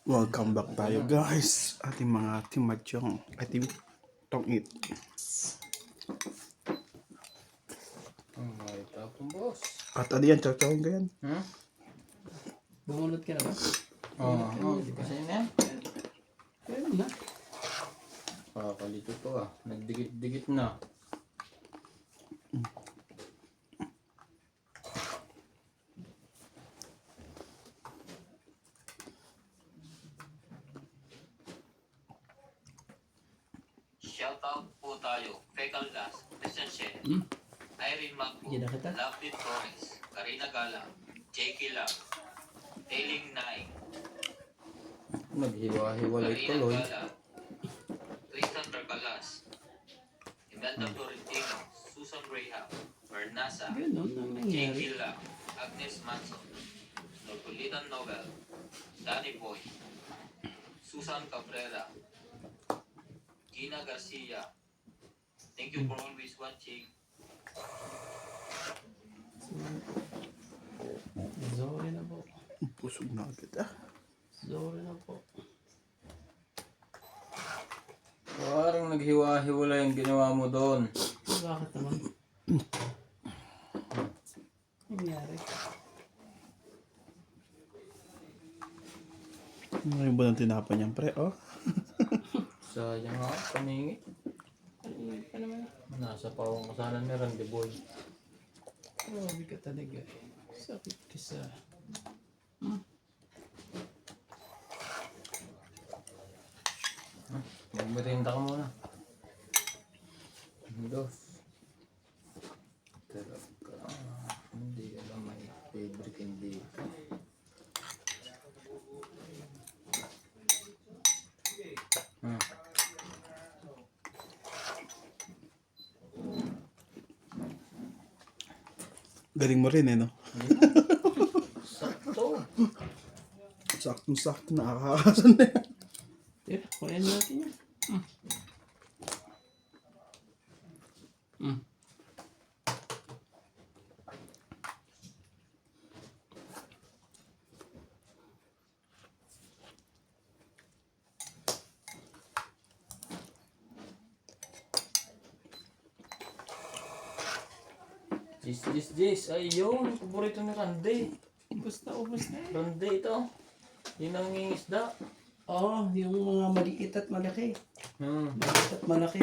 Welcome back tayo guys, ating mga timadyong ating tongit. May tapong boss. At ano yan, tsawin ko yan. Bumunod ka na ba? Oo, kasi na yan. Kaya na. Kakalito to nagdikit-dikit na. Shoutout po tayo. Fecal Las, Christian Shen, Irene Macbo, Hindi na kita. Lovely Torres, Karina Gala, J.K. Lab, Tailing Nai, Naghiwa-hiwalay Karina tuloy. Gala, Tristan Bergalas, Imelda Florentino, Susan Graham, Bernasa, Ganun ang nangyari. J.K. Lab, Agnes Manson, Norpolitan Novel, Danny Boy, Susan Cabrera, Gina Garcia. Thank you for always watching. Sorry na po. Pusog na agad Sorry na po. Parang naghiwa-hiwalay yung ginawa mo doon. Bakit naman? Nangyari. Ngayon ba nang tinapan niyan pre, oh? Sayang nga, paningi. Ano pa naman? Nasa pawang kasalan ni Randy Boy. Grabe ka talaga eh. Sakit ka sa... Magmerinda ka muna. Dos. Talaga. Hindi alam may favorite hindi. Galing mo rin no? Sakto. Saktong-sakto nakakakasan na yan. Tira, kunin natin yan. Jis. Ayun, paborito ni Randy. Ubus na. Randy ito. Yun ang ngingisda. Oo, yung mga maliit at malaki. Maliit at malaki.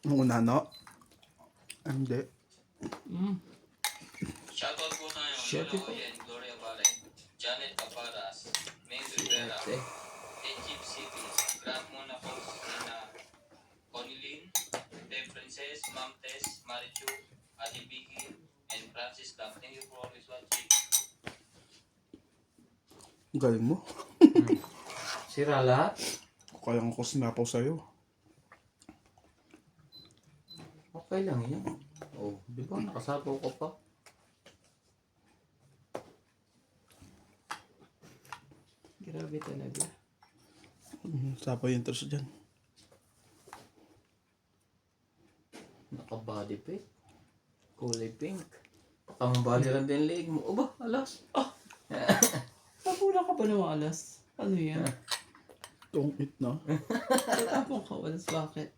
Ang una, no? Hindi. Shoutout po tayo. Shoutout po. Lola Oyen, Gloria Vale, Janet Caparas, Main Rivera, Egypt City, Grand Mona Paulina, Conilin, The Princess, Ma'am Tess, Marichu, Adi Vicky, and Francis Lam. Thank you for always watching. Galing mo. Sira lahat. Kaya ko sinapaw sa'yo. Okay lang yan. Oh, di ba? Nakasapaw ko pa. Grabe talaga. Sapaw yung terso dyan. Naka-body paint. Kulay pink. Pangambali lang din leeg mo. Oba, alas. Napula ka ba ng alas? Ano yan? Tongit na. Tapong ka, alas bakit?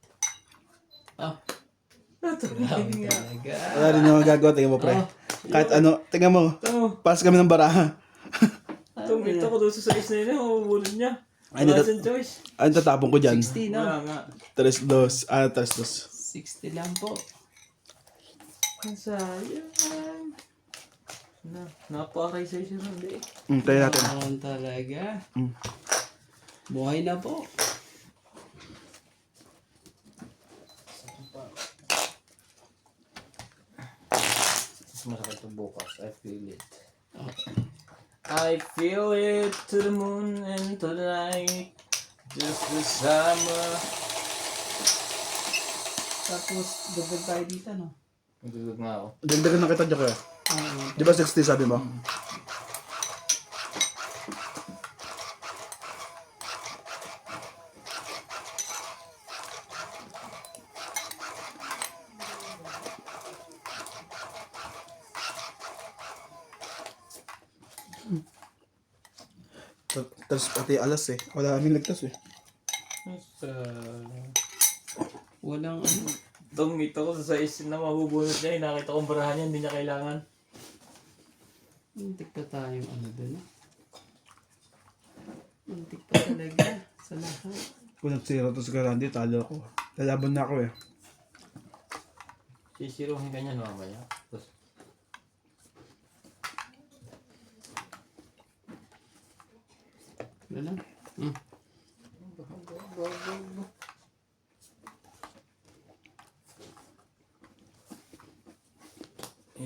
Grabe Grabe nga. talaga. Wala rin naman gagawa, tingnan mo pre. Kahit ano, tingnan mo. Pass kami ng baraha. Tumita ko doon sa size na yun. Mabubulod niya. Ay, Wala siyang choice. Ay, tatapon ko dyan. 60 Wala na. nga. 3-2. 3-2. 60 lang po. Ang sayang. Napakaray sa'yo si Randy. Tayo natin. Naman talaga. Buhay na po. Masakit ito bukas. I feel it. I feel it to the moon and to the night. Just the summer. Tapos, dagdag tayo dito, no? Magdudug nga ako. Dagdagan na kita dyan kaya. Di ba 60 sabi mo? Tapos pati alas eh. Wala kaming ligtas eh. Walang ano. Dungit ako sa size na mabubunot niya. Nakita kong barahan niya, hindi niya kailangan. Muntik pa tayong ano doon. Muntik pa talaga sa lahat. Kung nagsira to sa Garandi, talo ako. Lalaban na ako eh. Sisiruhin ka niya mamaya. Tapos, Wala lang.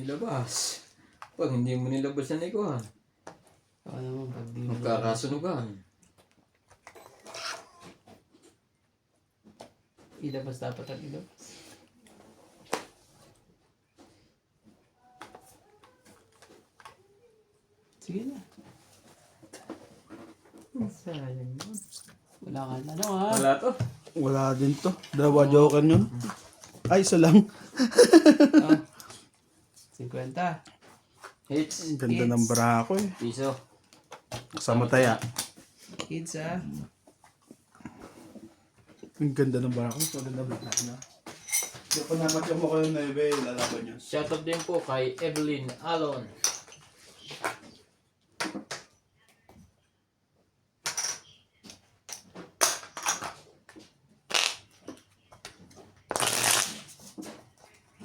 ilabas. Pag hindi mo nilabas yan, ikuhan. Baka naman pag di mo. Magkakasunugan. Ilabas dapat ang ilabas. Sige na. Sayang yun. Wala ka na ano ha. Wala to. Wala din to. Dalawa joker yun. Ay, isa lang. Ah. 50. Hits. Ang ganda ng baraha ko eh. Piso. Kasama taya. Kids ha. Ang ganda ng baraha ko. So, ganda ng baraha na. Hindi ko naman yung mukha yung naibe. Lalaban yun. Shoutout din po kay Evelyn Alon.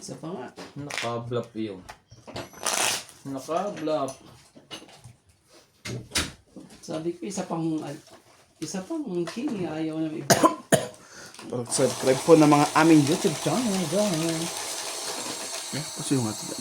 Isa pa nga. Naka-bluff yun. Naka-bluff. Sabi ko isa pang king. Ayaw na iba. Subscribe po ng mga aming YouTube channel, guys. Yeah, kasi yung atin yan.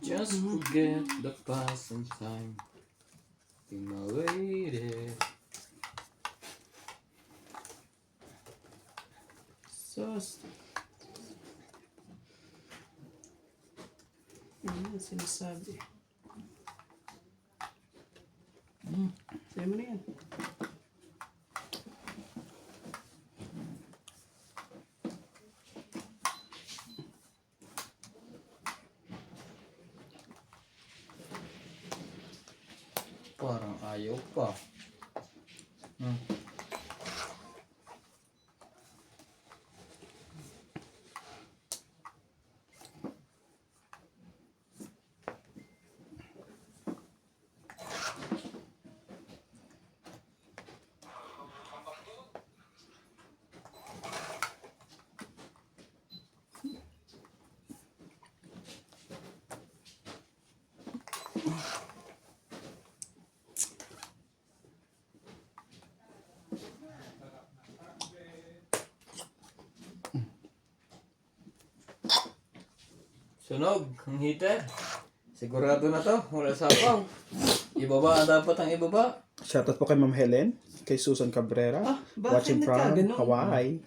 Just forget the past and time. Be my lady. Sus. Ano yung sinasabi? Sa'yo mo na yan. Parang ayaw pa. Sunog ang heater. Sigurado na to. Wala sapaw. Ibaba dapat ang ibaba. Shoutout po kay Ma'am Helen, kay Susan Cabrera, bakit watching from nagkaganon? Hawaii,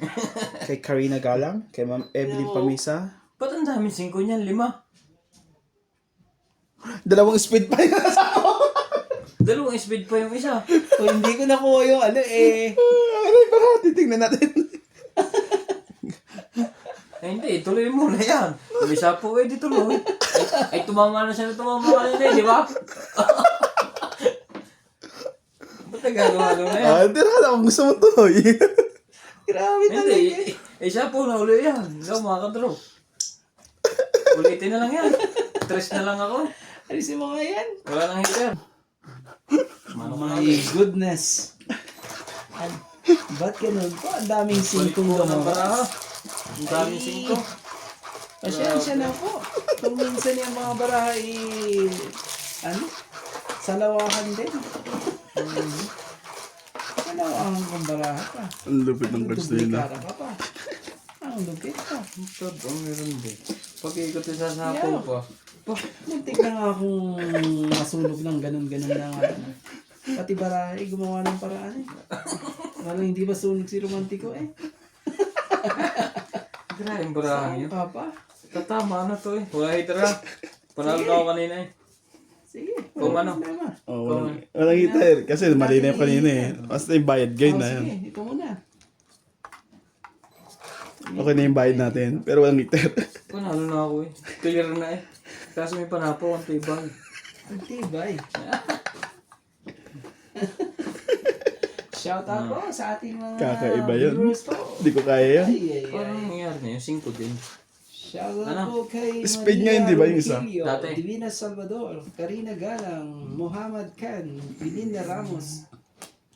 kay Karina Galang, kay Ma'am Evelyn No. Pamisa. Ba't ang daming 5 niyan? 5. Dalawang speed pa yun. Dalawang speed pa yung isa. O hindi ko nakuha yung ano eh. Ano yung baraha? Titignan natin. Ay hindi, tuloy mo na yan. May sapo eh, di tuloy. Ay tumama na siya na tumama kanina eh, di ba? Ba't nagagawa na yan? Tira na kung gusto mo tuloy. Grabe talaga. Hindi, eh sapo na uli yan. Ikaw makakadro. Ulitin na lang yan. Tres na lang ako. Alisin mo nga yan. Wala nang heater. My goodness. Ba't ganun po? Ang daming singkong Kulit po ng gano'n. baraha. Ang daming 5. Pasensya na po. Kung minsan yung mga baraha salawahan din. Salawahan kong baraha pa. Ang lupit ng cards na yun. Duplikara ka pa. Ang lupit pa. Ang meron din. Pag-ikot sa sapo pa. Muntik na nga akong masunog ng ganun-ganun na nga. Pati baraha gumawa ng paraan eh. Parang hindi ba sunog si Romantiko eh? Grabe yung barahan yun. Papa? Tatama na to eh. Wala hitara. Panalo na ako kanina eh. Sige. Kung ano? Problema. Oh, walang hiter. Kasi mali na yung kanina eh. Basta yung bayad gain na yan. Sige, ikaw muna. Okay na yung bayad natin. Pero walang hiter. Panalo na ako eh. Clear na eh. Kaso may panapo ang tibay. Ang tibay. Shout out po sa ating mga Kakaiba yun. viewers po. Hindi ko kaya yan. Ay, ay, Parang ay. nangyari na yun. 5 din. Shout out Ano? po kay Speed nga yun, di ba, yung isa? Ronquillo, Dati. Divina Salvador, Karina Galang, Muhammad Khan, Belinda Ramos,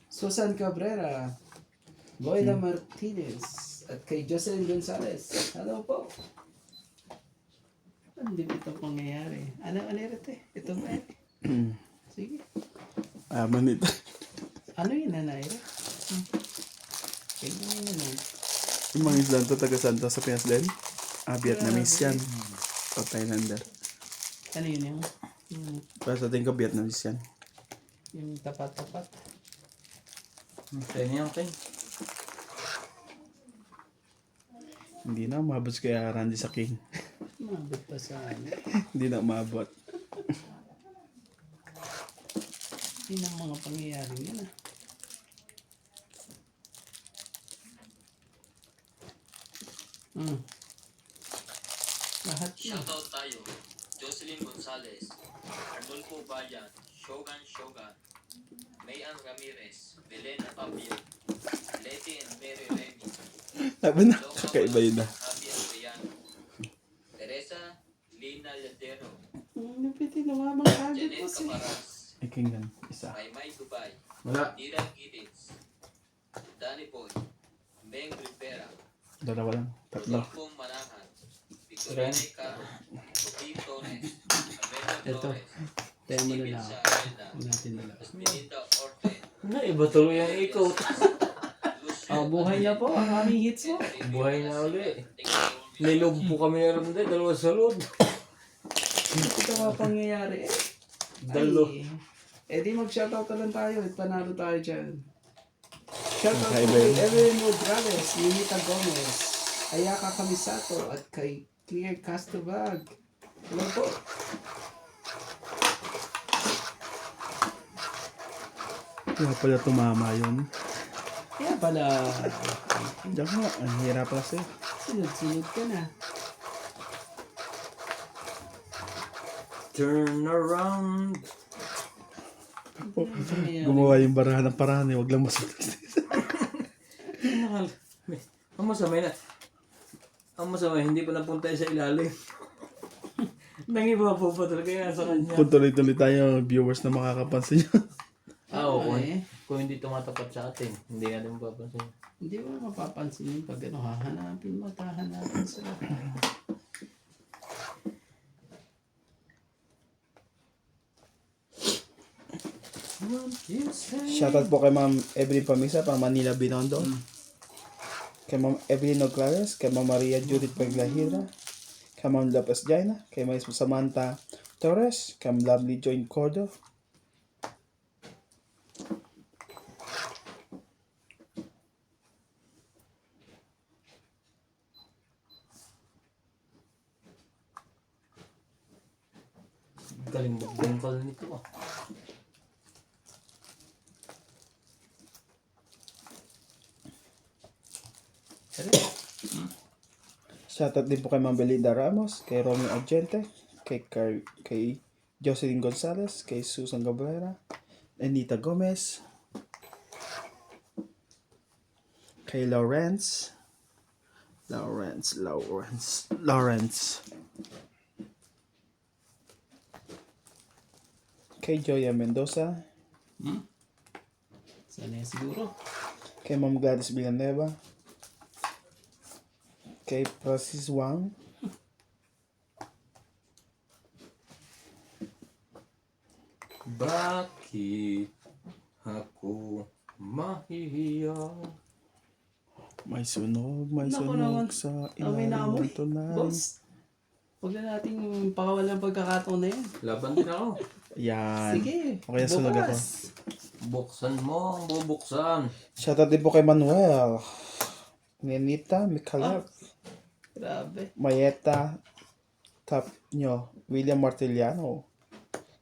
Susan Cabrera, Boyla Martinez, at kay Jocelyn Gonzalez. Hello po. Hindi ba ito pangyayari? Ano ito eh? Ito ba eh? Sige. Manita. Ano yun, Nanayra? Kaya yun, nanay. Yung mga islan to, taga Santo sa Pinas din. Vietnamese yan. O Thailander. Ano yun yung? Para sa tingin ko, Vietnamese yan. Yung tapat-tapat. Kaya niya okay. Hindi na umabot kaya Randy sa King. Mabot pa sa ano. Hindi na umabot. Yun ang mga pangyayari yun ah. Lahat na. Shoutout tayo. Jocelyn Gonzalez, Arnulfo Bayan, Shogun Shogun, Mayan Ramirez, Belen Apapio, Letty and Mary Remy, Laban na. Loca Kakaiba yun na. Javi Adriano, Teresa Lina Ladero, Ano pwede namamang agad Janet po siya. Caparas, Ay, Kingdom. Isa. Maymay Dubai, Wala. Dylan Giddens, Danny Boy, Meng Rivera, Dalawa lang. Tatlo. Rodolfo Manahan, Victorine Caro, Steve Torres, Amanda Ito. Flores, Tayo mo na Steven lang. Saavedra, Huwag natin na lang. Melinda Orte, Na, iba tuloy ang ikot. Oh, buhay na po ang aming hits mo. Buhay na uli. Nilob po kami na rin din. Dalawa sa load. Ito mga pangyayari eh. Dalo. Ay, eh di mag-shoutout ka lang tayo at panalo tayo dyan. Shoutout po Kakaiba kay yun. Evelyn Morales, Ninita Gomez, Ayaka Kamisato at kay Clear Castrovag. Hello po. Kaya pala tumama yun. Kaya pala, Diyan ka nga. Ang hirap pala sa'yo. sunod-sunod ka na. Turn around. Gumawa yung barahan ng parahan eh. Huwag lang masakit. Ang masama na. Ang masama, hindi pa napunta sa ilalim. Nangiba po pa talaga yan sa kanya. Kung tuloy-tuloy tayo, viewers na makakapansin nyo. Oo, eh. kung hindi tumatapat sa atin, hindi natin mapapansin. Hindi mo mapapansin yun pag ano, hahanapin mo, tahanapin sila. Shoutout po kay Ma'am Evelyn Pamisa from Manila, Binondo. Kay Ma'am Evelyn Noglares, kay Ma'am Maria Judith Paglahira, kay Ma'am Lopez Jaina, kay Ma'am Samantha Torres, kay Ma'am Lovely Join Cordo. Galing bungkal nito ah. Shoutout din po kay Ma'am Belinda Ramos, kay Romeo Argente, kay Jocelyn Gonzalez, kay Susan Cabrera, Anita Gomez, kay Lawrence, kay Joya Mendoza, Sana yan siguro. kay Ma'am Gladys Villanueva, kay Francis Wang, Bakit ako mahihiya? may sunog Naku naman. sa Amoy na ilalim amoy. ng tunay. Boss. Huwag na natin pakawalan ng pagkakataon na yan. Laban din ako. Yan. Sige. Okay, sunog ako. bukas. Buksan mo ang bubuksan. Shoutout din po kay Manuel. Nenita Mikalev. Grabe. Mayeta Tapnyo. William Martiliano.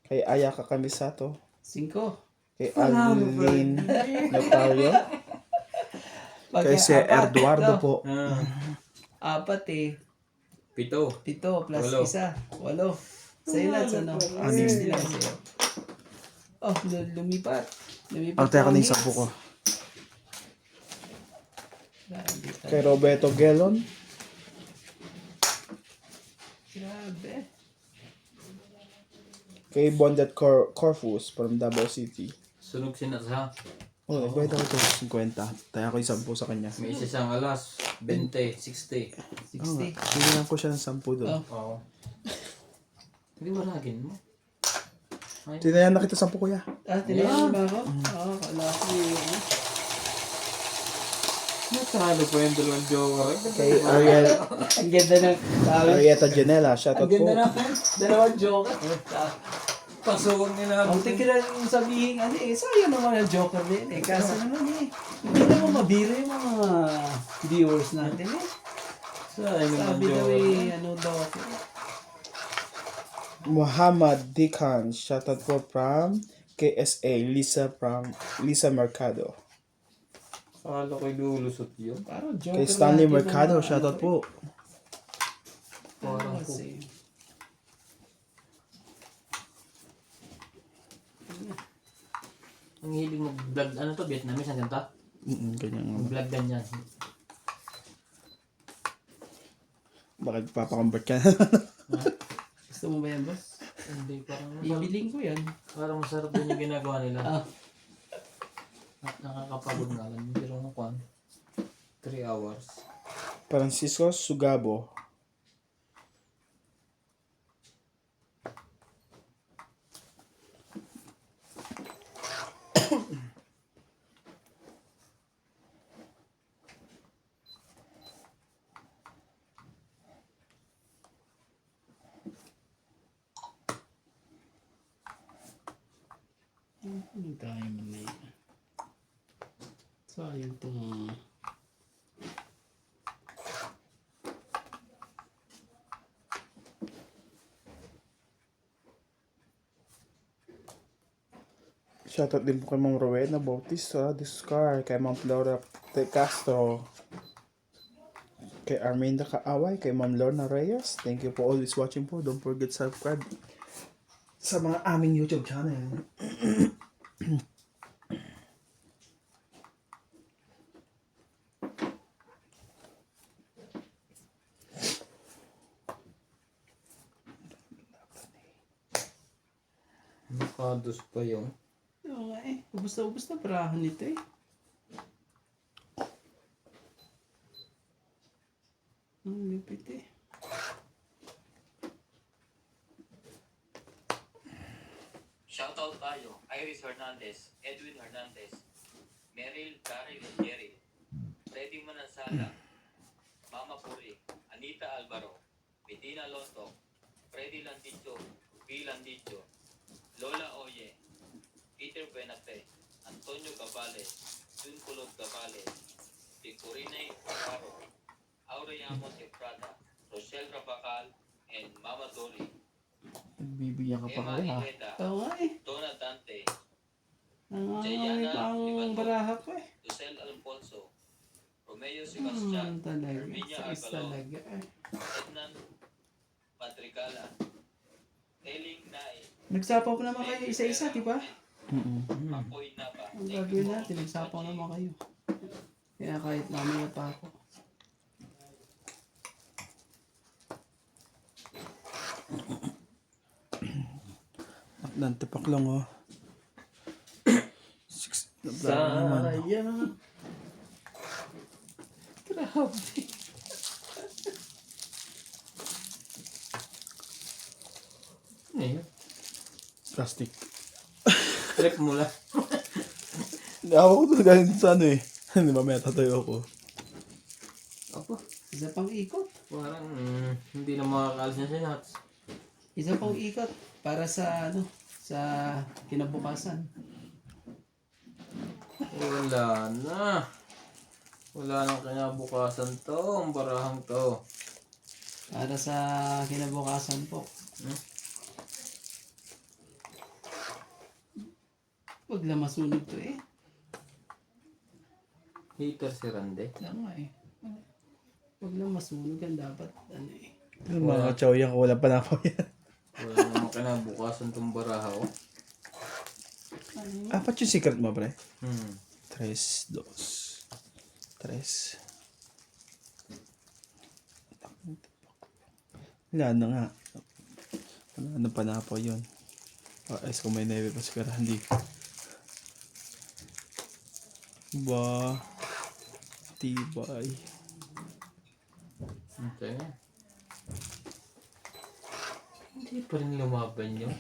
Kay Ayaka Kamisato. 5. Kay Alvin Notario. Kay si Eduardo po. 4 eh. 7. 7 plus Walo. isa. 8. Sa'yo lahat, ano? 60 lang sa'yo. Oh, lumipat. Lumipat Ang teka ang na hits. yung 10 ko. Grabe. Kay Roberto Gelon. Grabe. Kay Bondet Corfus from Davao City. Sunog sinasa. Oh, nagbayad ako ito 50. Tayo ako yung 10 sa kanya. May isa siyang alas. 20, 60. 60. Bigyan ko siya ng 10 doon. Oh. Oo. Hindi waragin mo. Tinayan na kita 10 kuya. Tinayan mo ba ako? Oo, kala ko ano. Natalo po yung dalawang joker. Kay Ariel, Ang ganda ng sabi. Arieta Janela. Shoutout Ang ganda po. ng dalawang joker. Pasukong nila. Ang tigil yung sabihin, ano eh, sayang naman ang joker din eh. Kaso naman eh, hindi naman mabiro yung mga viewers natin eh. Sayang naman Sabi daw joker. eh, ano daw ako. Muhammad Dikan. Shoutout po from KSA. Lisa Mercado. Akala ko'y lulusot yun. Parang joker Kay Stanley natin Mercado. na- Shoutout po. Ano kasi. Ang hiling mag-vlog, ano to, Vietnamese, ang ganda? Ganyan. Mag-vlog ganyan. Bakit papakonvert ka? Gusto mo ba yan, boss? Hindi, parang Ibiling ko yan. parang masarap din yung ginagawa nila. Ah, Nakakapagod nga lang. Pero ano kwan? 3 hours. Francisco Sugabo. ano tayo man na yun? Sayang itong... Shoutout din po kay Ma'am Rowena Bautista Discar. Kay Ma'am Flora De Castro. Kay Arminda Kaaway. Kay Ma'am Lorna Reyes. Thank you for always watching po. Don't forget to subscribe sa mga aming YouTube channel. Nakados pa yung. Oo nga eh. Ubus na parahan nito eh. Ang lupit eh. Shoutout tayo, Iris Hernandez, Edwin Hernandez, Meryl, Daryl, and Jerry, Freddy Manansala, Mama Puri, Anita Alvaro, Medina Lonto, Freddy Landicho, P. Landicho, Lola Oye, Peter Benate, Antonio Gabales, Jun Kulog Gabales, Victorine Pacaro, Aureliamos Eprada, Rochelle Rabacal, and Mama Dori, Bibigyan ka pa Emma kaya. Ireda, Oo nga eh. Donna Dante, Nangangamay pa ang baraha ko eh. Lucel Alfonso, Romeo Sebastian, Talaga. Herminia Sais Arbalon, talaga eh. Ednan Patricala, Eling Nai, Nagsapaw ko naman kayo isa-isa, di ba? Apoy Napa. Ang gagawin natin, nagsapaw naman kayo. Kaya kahit mamaya pa ako. At nantipak lang oh. 6 na naman. Sayang. Grabe. Ano yun? Plastic. Trip mo lang. Ako ko talaga sa ano eh. Hindi mamaya tatayo ako. Ako. Isa pang ikot. Parang hindi na makakaalis na si Nats. Isa pang ikot para sa ano, sa kinabukasan. Wala na. Wala nang kinabukasan to. Ang barahang to. Para sa kinabukasan po. Hmm? Huwag lang masunog to eh. Hater si Rande. Kaya nga eh. Huwag lang masunog yan dapat. Ano eh. Yung mga kachaw yan, wala pa na ako yan. Wala namang kinabukasan tong baraha oh. Apat yung secret mo, pre. 3, 2, 3. Wala na nga. Wala na pa na po yun. Es kung may neve pa siguro, hindi. Ba. Tibay. Okay. Hindi pa rin lumaban yun.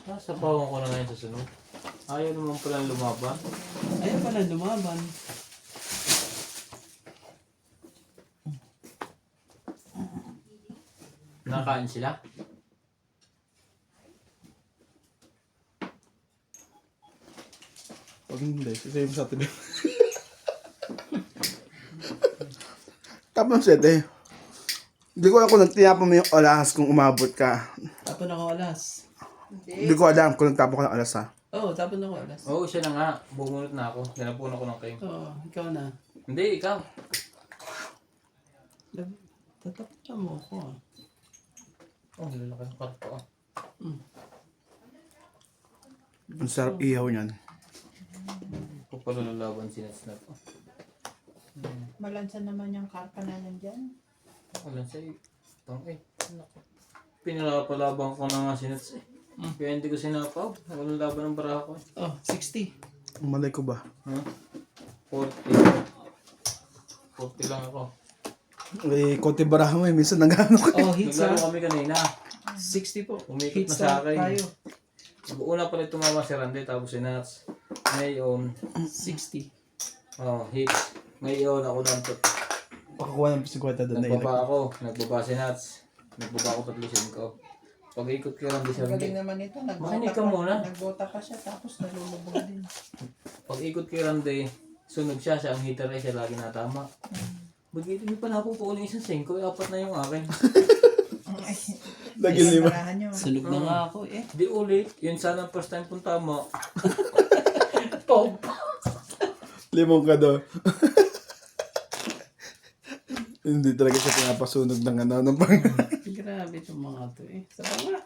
Nasa pawang ko na ngayon sa sunod. Ayaw naman pala lumaban. Ayaw pala lumaban. Nakain sila. Pag hindi, sasayin mo sa atin. Tapos sete. Hindi ko alam kung nagtiyapa mo yung oras kung umabot ka. Tapon ako alas. Hindi ko alam kung nagtapo ka ng oras ha. Oo, tapon ako alas. Oo, siya na nga. Bumunot na ako. Dinapun ako ng kayo. Oo, ikaw na. Hindi, ikaw. Tatapon mo ako ah. Oh, lalaki ng karto ah. Ang sarap ihaw niyan. Kung pala lalaban si Nats na to. Malansa naman yung karpa na nandyan. Wala sa'yo. Tang eh. Naku. Pinapalabang ko na nga si Nats eh. Kaya hindi ko sinapaw. Walang laban ng baraha ko eh. Oh, 60. Malay ko ba? Huh? 40. 40 lang ako. Eh, konti baraha mo eh. Minsan nagano ka. Oh, hits Naglaro ah. kami kanina. 60 po. Umikot Hits na sa akin. tayo. Una pala tumama si Randy tapos si Nats. Ngayon, 60. hits. Ngayon ako nanto. Pakakuha ng 50 doon na Nagbaba ako. Nagbaba si Nats. Nagbaba ako 3 ko. Pag-ikot ko lang di si Ang galing Randy. naman ito. Makinig ka muna. Nagbota ka siya tapos nalulubog din. Pag-ikot kay Randy, sunog siya. Siya ang hitter eh. Siya lagi natama. Bagay, hindi pa napupuuling isang 5. 4 na yung akin. Lagi lima. Barahan nyo. Sunog na nga ako eh. Di ulit. Yun sana ang first time kong tama. Limong ka doon. Hindi talaga siya pinapasunog ng ano ng pang. Grabe itong mga to eh. Saka nga.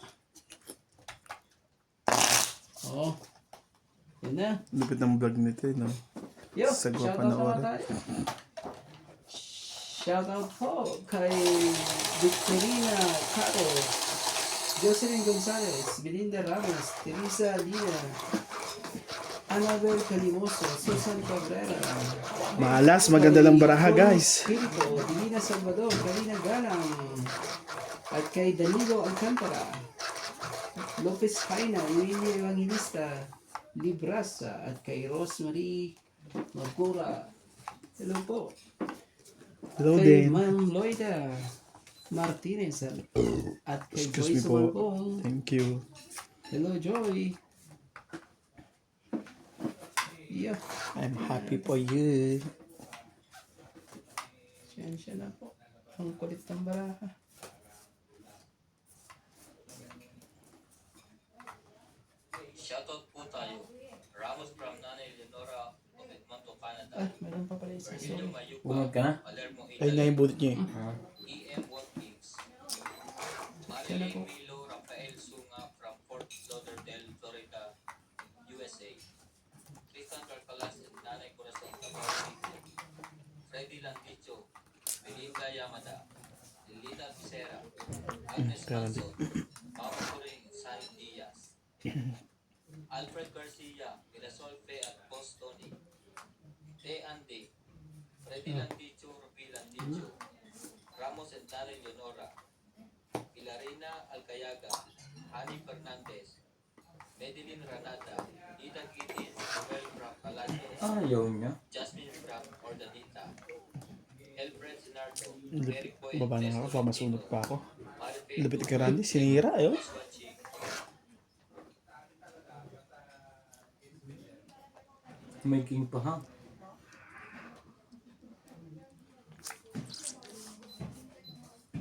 Oo. Yun na. Lupit ng vlog nito eh, no? Yo, Sagwa shoutout panoorin. naman tayo. Shoutout po kay Victorina Caro, Jocelyn Gonzalez, Belinda Ramos, Teresa Lina, Annabel Calimoso, Susan Cabrera, Malas, maganda lang baraha, guys. Espiritu, Divina Salvador, Karina Galang, at kay Danilo Alcantara, Lopez Paina, Emilio Evangelista, Librasa, at kay Rosemary Magura. Hello po. Hello Kay din. Ma'am Loida Martinez at kay Excuse me Joy po. Sumarcong. Thank you. Hello, Joy. Yeah. I'm happy for you. Siya na po. Ang kulit ng baraha. Shoutout po tayo. Ramos from Nanay Leonora of Edmonton, Canada. Ah, meron pa pala isa. Emilio Sorry. Mayupa, Bumag ka na? Palermo, Ayun na Italy. yung bullet niya eh. EM Watkins. Siya na Marilyn po. Milo Rafael Sunga from Fort Lauderdale, Florida, USA. Tristan Carcalas and Nanay Corazon Tabaw, Freddy Landicho, Belinda Yamada, Lilita Vicera, Agnes Manso, Papa Coring Sai Diaz, Alfred Garcia, Mirasol Fe at Bostoni, Te Andy, Freddy Landicho, Ruby Landicho, Ramos and Nanay Leonora, Hilarina Alcayaga, Hani Fernandez, Medellin Ranata, Dita Gitin, Joel from Palacios, Ayaw niya. Jasmine from Ordanita, Elfred Sinara Leonardo, Eric Boy, Baba na ako, baka masunod pa ako. Marife, Lapit kay Randy, sinira ayo. Swatching. May king pa ha.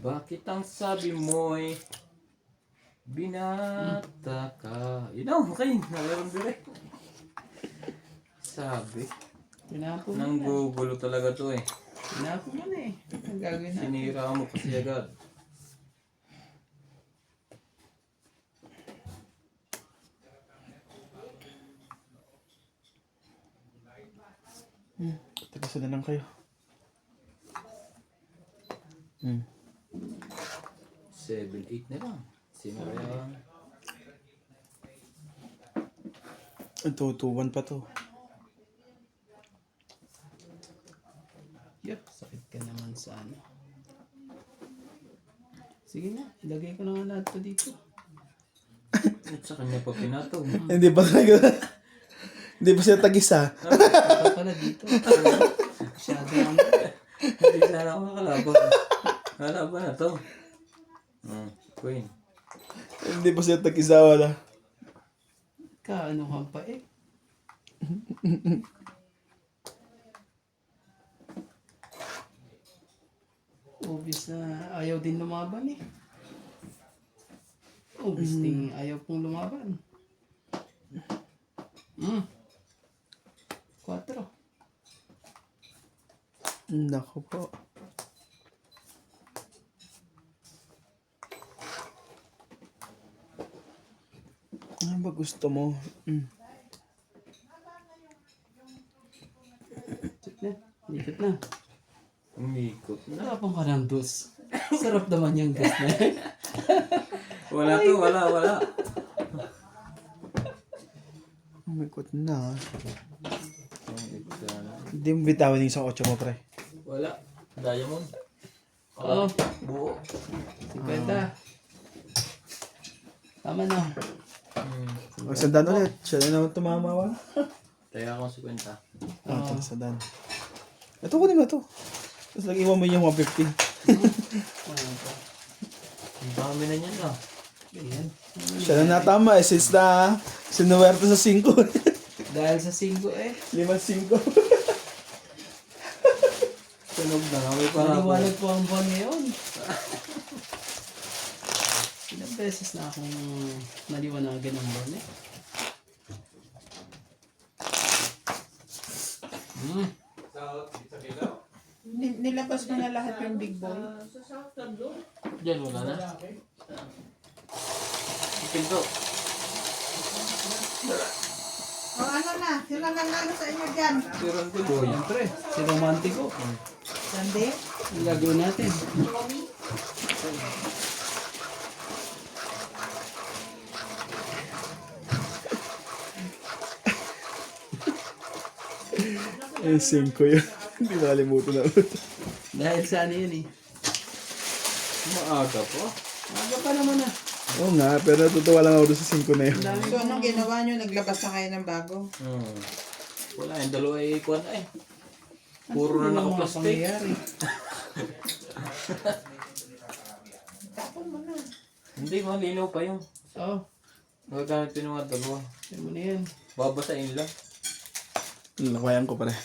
Bakit ang sabi mo'y binata ka? Okay, nalaroon direct. Sabi. Pinapo mo Nang na. gugulo talaga to eh. Pinapo mo na eh. Ang gagawin natin. Sinira mo kasi agad. Tagasa na lang kayo. 7-8 na lang. Sino kaya? Ito, 2-1 pa to. Yup, sakit ka naman sa ano. Sige na, ilagay ko na nga lahat to dito. At sa kanya pa pinato. Hindi pa hindi pa siya tag-isa. Ito pala dito. Masyado ang Hindi sana ako makalaban. Kalaban na to. Queen. Hindi pa siya tag-isa, wala. kaano ka pa eh. Obvious na ayaw din lumaban eh. Obvious din ayaw pong lumaban. 4. Nako po. Ano ba gusto mo? Ikot na. Ikot na. Umikot na. Tapang ka ng dos. Sarap naman yung dos na yan. Wala to, wala. Umikot na. Umikot na. Hindi mo bitawan yung isang 8 mo, pre. Wala. Diamond. Oo. Buo. 50. Tama na. O, sandan ulit. Siya na naman tumama. Kaya akong 50. Ito, sandan. Ito, kunin mo ito. Tapos lagi mo yung 150. Ang dami na niyan ah. Ayan. Siya na natama eh. Since na sinuwerte sa 5. Dahil sa 5 eh. 5-5. Tunog na nga. May para ako. Maliwanag po ang buwan ngayon. Ilang beses na akong naliwanagan ang buwan eh. Nilabas mo na lahat yung big boy. Diyan wala na. Pinto. O ano na? Sino nanalo sa inyo dyan? Tiran ko boy. Siyempre, si Romantico. Sandi? Ang gagawin natin. Eh, 5 yun. Hindi makalimutan na ulit. Dahil sa ano yun eh. Maaga po. Aga pa naman ah. Oo nga, pero natutuwa lang ako doon sa 5 na yun. Ang dami So anong ginawa nyo? Naglabas na kayo ng bago? Wala yung dalawa ay kuwan na eh. Puro na mga naka-plastic. pangyayari. Tapon mo na. Hindi, malinaw pa yun. Oo. Magagamit yung mga dalawa. Sabi mo na yan. Babasain lang. Lakayan ko pare.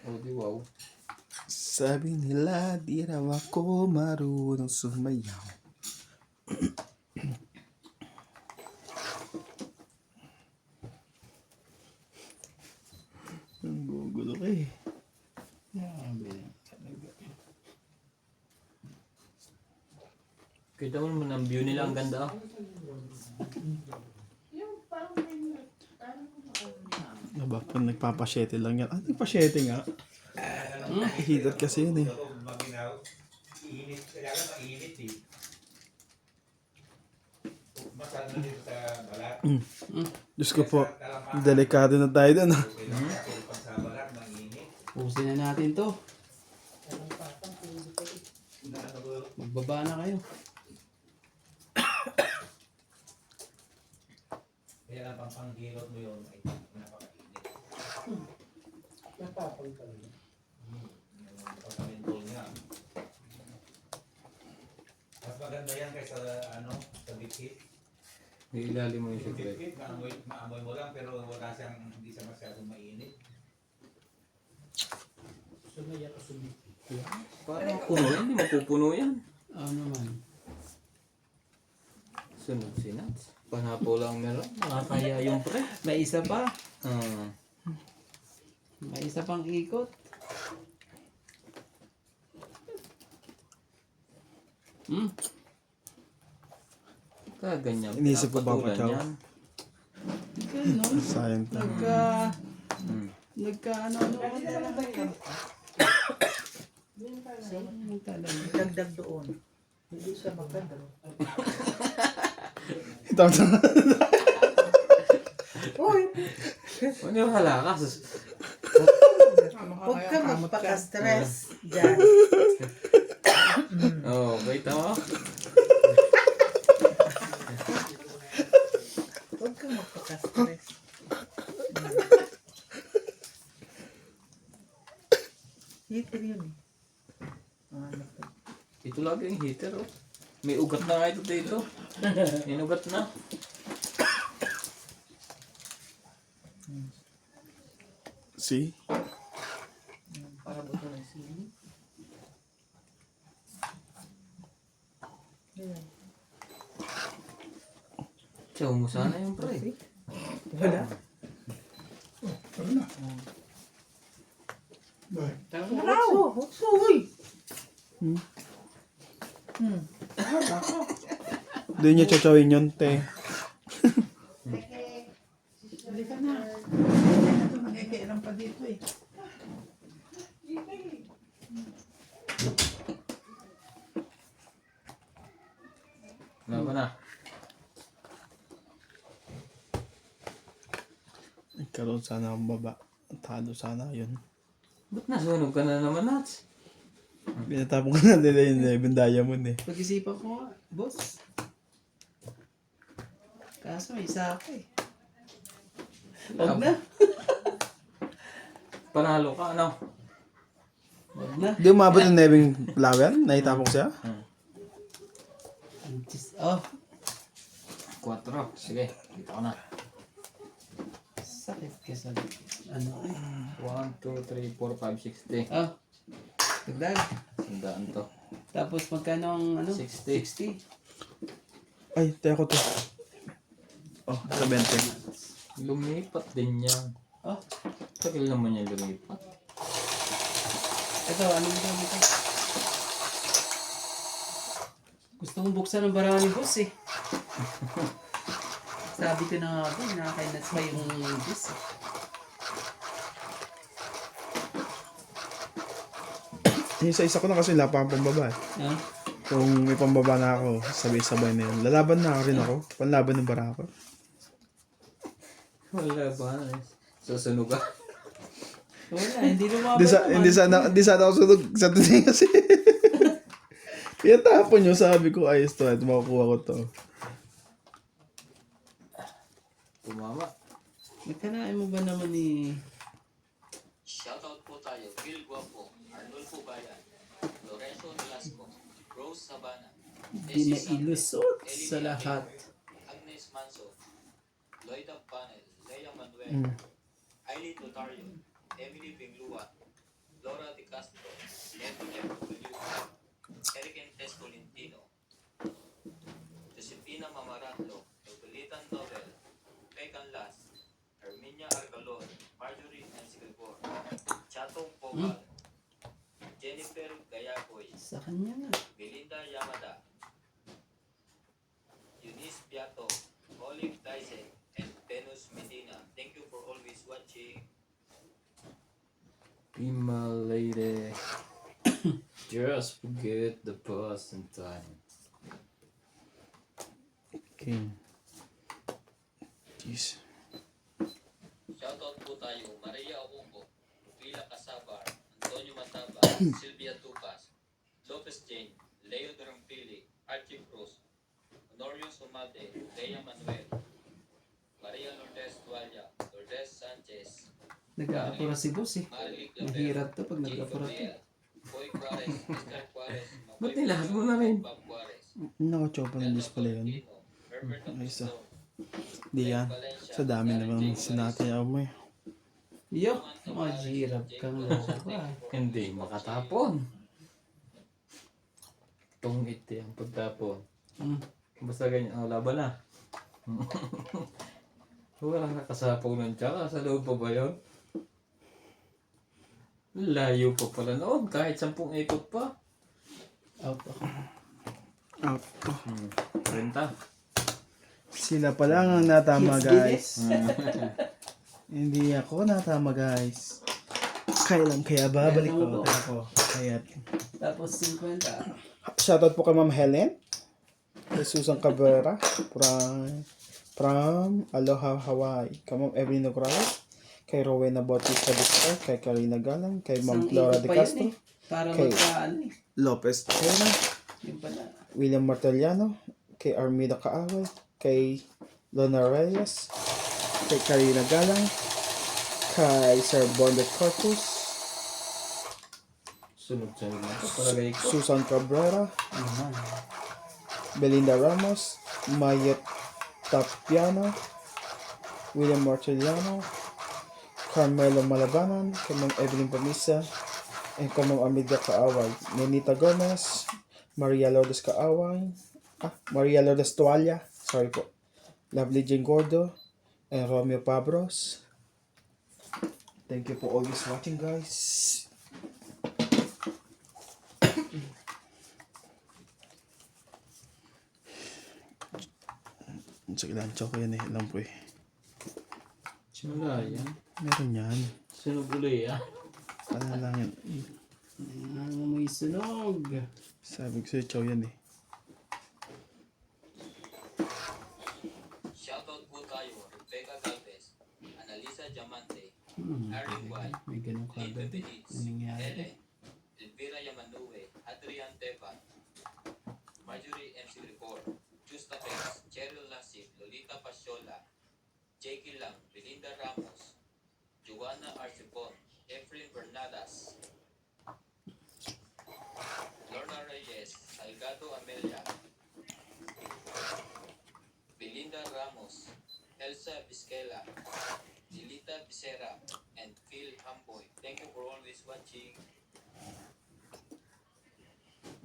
Oh, di wow. Sabi nila, di raw ako marunong sumayaw. Ang gugulo ka eh. Grabe na talaga. Kita mo naman ang view nila, ang ganda ah. Aba, pag nagpapasyete lang yan. Ah, nagpasyete nga. Hidat kasi yun eh. Diyos ko po, delikado na tayo doon. Pusin na natin to. Magbaba na kayo. Ilalim mo yung secret. Maamoy mo lang pero wala siyang, hindi siya masyadong mainit. Parang puno yan, hindi mapupuno yan. Oo naman. Sunod si Nats. Panapo lang meron. Nakakaya yung pre. May isa pa. Ah. May isa pang ikot. Hmm. Kaganyan. Inisip ko ba, Pinapatulan Pachaw? yan. Ganon. Sayang ta. Hmm. Nagka-ano ka talaga. Sayang talaga. Dagdag doon. Hindi siya maganda. Ito. Uy! Ano yung halakas? Huwag ka magpaka-stress dyan. Oo, kita mo? Huwag ka magpaka-stress. Heater yun eh. Ano to? Ito lagi yung heater, oh. May ugat na nga ito dito. May ugat na. See? Para buto ng sili. Ayan. Tiyaw mo sana yung pre. Wala. Wow! Hutso, uy! Doon niya chachawin yun, te. Halika na. Ito, nakikialam pa dito eh. Ano ba na? Nagkaroon sana ang baba. Tado sana yun. Ba't nasunog ka na naman, Nats? Binatapon ko na nila yung 11 diamond eh. Pag-isipan ko nga, boss. Kaso isa ako eh. Huwag na. Panalo ka, ano? Huwag na. Di umabot ng nebing flower? Naitapon ko siya? Oh, 4. Sige, dito ka na. sakit ka sa ano eh. 1, 2, 3, 4, 5, 60. Oh, dagdag. Sandaan to. Tapos magkano ang ano? 60. 60. Ay, tayo ko to. Oh, 70. Lumipat din yan. Oh, Tagal naman yan lumipat. ito, ano mo dito? Gusto kong buksan ng barang ni boss eh. Sabi ko na nga ba, nakakainas pa yung boss eh. Yung isa ko na kasi wala pa ang pambaba eh. Ah, Kung may pambaba na ako, sabay-sabay na yun. Lalaban na rin ako. Panlaban ng bara ako. Wala ba? Susunog ka. wala, hindi lumaban Hindi sana ako sunog sa tinig kasi. Kaya tapon nyo, sabi ko, ayos to, ito makukuha ko to. Tumama. Nagkanain mo ba naman ni... Shoutout po tayo, Phil Guapo, Arnulfo Bayan, Lorenzo Velasco, Rose Sabana, Hindi na ilusot sa lahat. Agnes Manso, Lloyda Panel, Lea Manuel, Aileen Lotario, Emily Binglua, Laura De Castro, Neto W. Eric Tess Tolentino, Josepina Mamaratlo, Nobelitan Nobel, Pecan Las, Herminia Argalon, Marjorie Enciclebor, Chatong Pogal, Jennifer Gayaboy, Sa kanya nga. Belinda Yamada, Eunice Piato, Olive Dyson, and Venus Medina. Thank you for always watching. Be my lady. Just forget the past and time. Okay. Jeez. Shoutout po tayo, Maria Oumbo, Rufila Casabar, Antonio Mataba, Sylvia Tupas, Lopez Jane, Leo Durampili, Archie Cruz, Honorio Sumate, Lea Manuel, Maria Lourdes Tualia, Lourdes Sanchez, Nag-aapura si boss eh. Marilik Labero, Mahirap to pag Jake nag-aapura to. Gabriel, Boy Juarez, Mr. Juarez, Ba't nilahat mo na rin? Bob Juarez, Nakachopa ng Elma display yun. Tolentino, Herbert Ayos ah. Agustin, Di yan. Sa dami naman sinatayaw mo eh. Yo, mahirap kang loba. Hindi makatapon. Tungit yan pagtapon. Basta ganyan, laban na. Walang nakasapaw ng tsaka. Sa loob pa ba yun? Layo pa pala noon. Kahit 10 ikot pa. Out ako. Out to. 30. Sila pa lang ang natama Kids, guys. Hindi ako natama guys. Kaya babalik ko. Ako. Kaya Tapos 50. shoutout po kay Ma'am Helen. Kay Susan Cabrera. From Aloha, Hawaii. Kay Ma'am Evelyn Nograles. Kay Rowena Bautista Vizcar. Kay Karina Galang. Kay Ma'am Flora De Castro. Para Okay. magkaan eh. Lopez Chena. Yung pala. William Martellano. Kay Armida Kaaway. Kay Lona Reyes. Kay Karina Galang. Kay Sir Bondet Corpus. Sunod-sunod na ito. Palagay ko. Susan Cabrera. Naman. Belinda Ramos. Mayet Tapiano. William Martellano. Carmelo Malabanan. Kay Ma'am Evelyn Pamisa. And kay Ma'am Amida Kaaway. Nenita Gomez. Maria Lourdes Kaaway. Maria Lourdes Tualia. Sorry po. Lovely Jane Gordo. And Romeo Pabros. Thank you for always watching guys. Sa ilancho ko yan eh. Alam ko eh. Wala yan. Meron yan. Sunog uli ah. Ano lang yan. Nangangamoy sunog. Sabi ko sa'yo, chow yan eh. Shoutout po tayo, Rebecca Galvez, Analisa Diamante, Erin White, May ganun ka Lipe agad eh. Benitz, Ano nangyari? Ellen, Elvira Yamanue, Adrian Tepan, Marjorie MC Report, Justa Perez, Cheryl Lasip, Lolita Pasiola, Jackie Lang, Belinda Ramos, Joanna Arcipon, Efrain Bernadas, Lorna Reyes, Salgado Amelia, Belinda Ramos, Elsa Vizquela, Dilita Becerra, and Phil Hamboy. Thank you for always watching.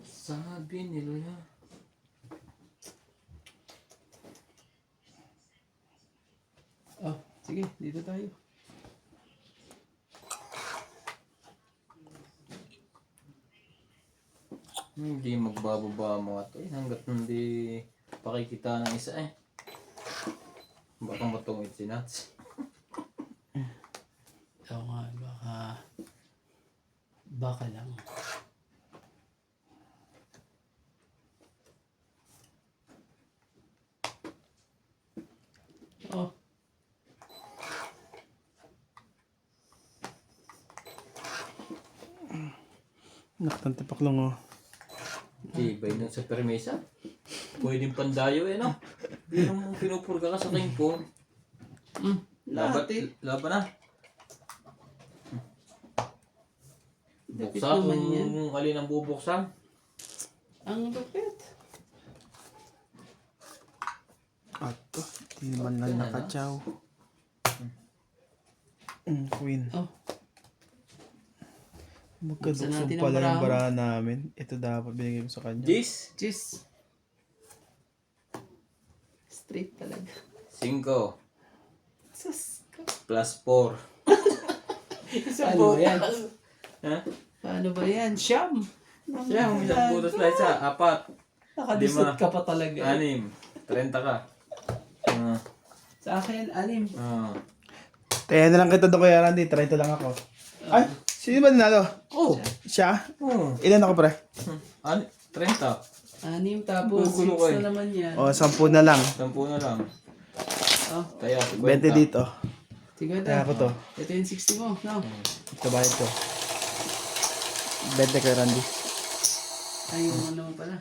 Sabi nila. Oh, sige, dito tayo. Hindi magbababa mga to eh. Hanggat hindi pakikita ng isa eh. Baka matungit si Nats. Oo nga, baka lang. Oh, Nakatantipak lang oh. Tibay nun sa permesa. Pwedeng pandayo eh no? Yung pinupurga ka sa king phone. Laban, lahat eh. laban na. Lapit Buksan naman yan. kung alin ang bubuksan. Ang lupit. Ato. Hindi man lang nakachaw. Queen. Oh, Magkaduksong Buksan natin ang pala yung barahan. barahan namin. Ito dapat binigay ko sa kanya. Jis. jeez. Straight talaga. 5 Sus. plus 4. Paano ba yan? Ha? Paano ba yan? Siyam. Siya, isang butas lang isa. 4. Nakadisot Lima. ka pa talaga. 6. 30 ka. Sa akin, 6. Kaya na lang kita doon kaya Randy. 30 lang ako. Ay! Sino ba nanalo? Oh. Siya? Oh. Ilan ako pre? 30. 6 tapos Gugulo 6 ka eh. na naman yan. O, 10 na lang. 10 na lang. Oh, Kaya 20 dito. sige Kaya ako to. Ito yung 60 mo. No. Ito ba ito? 20 kay Randy. Ay, yung ano naman pala.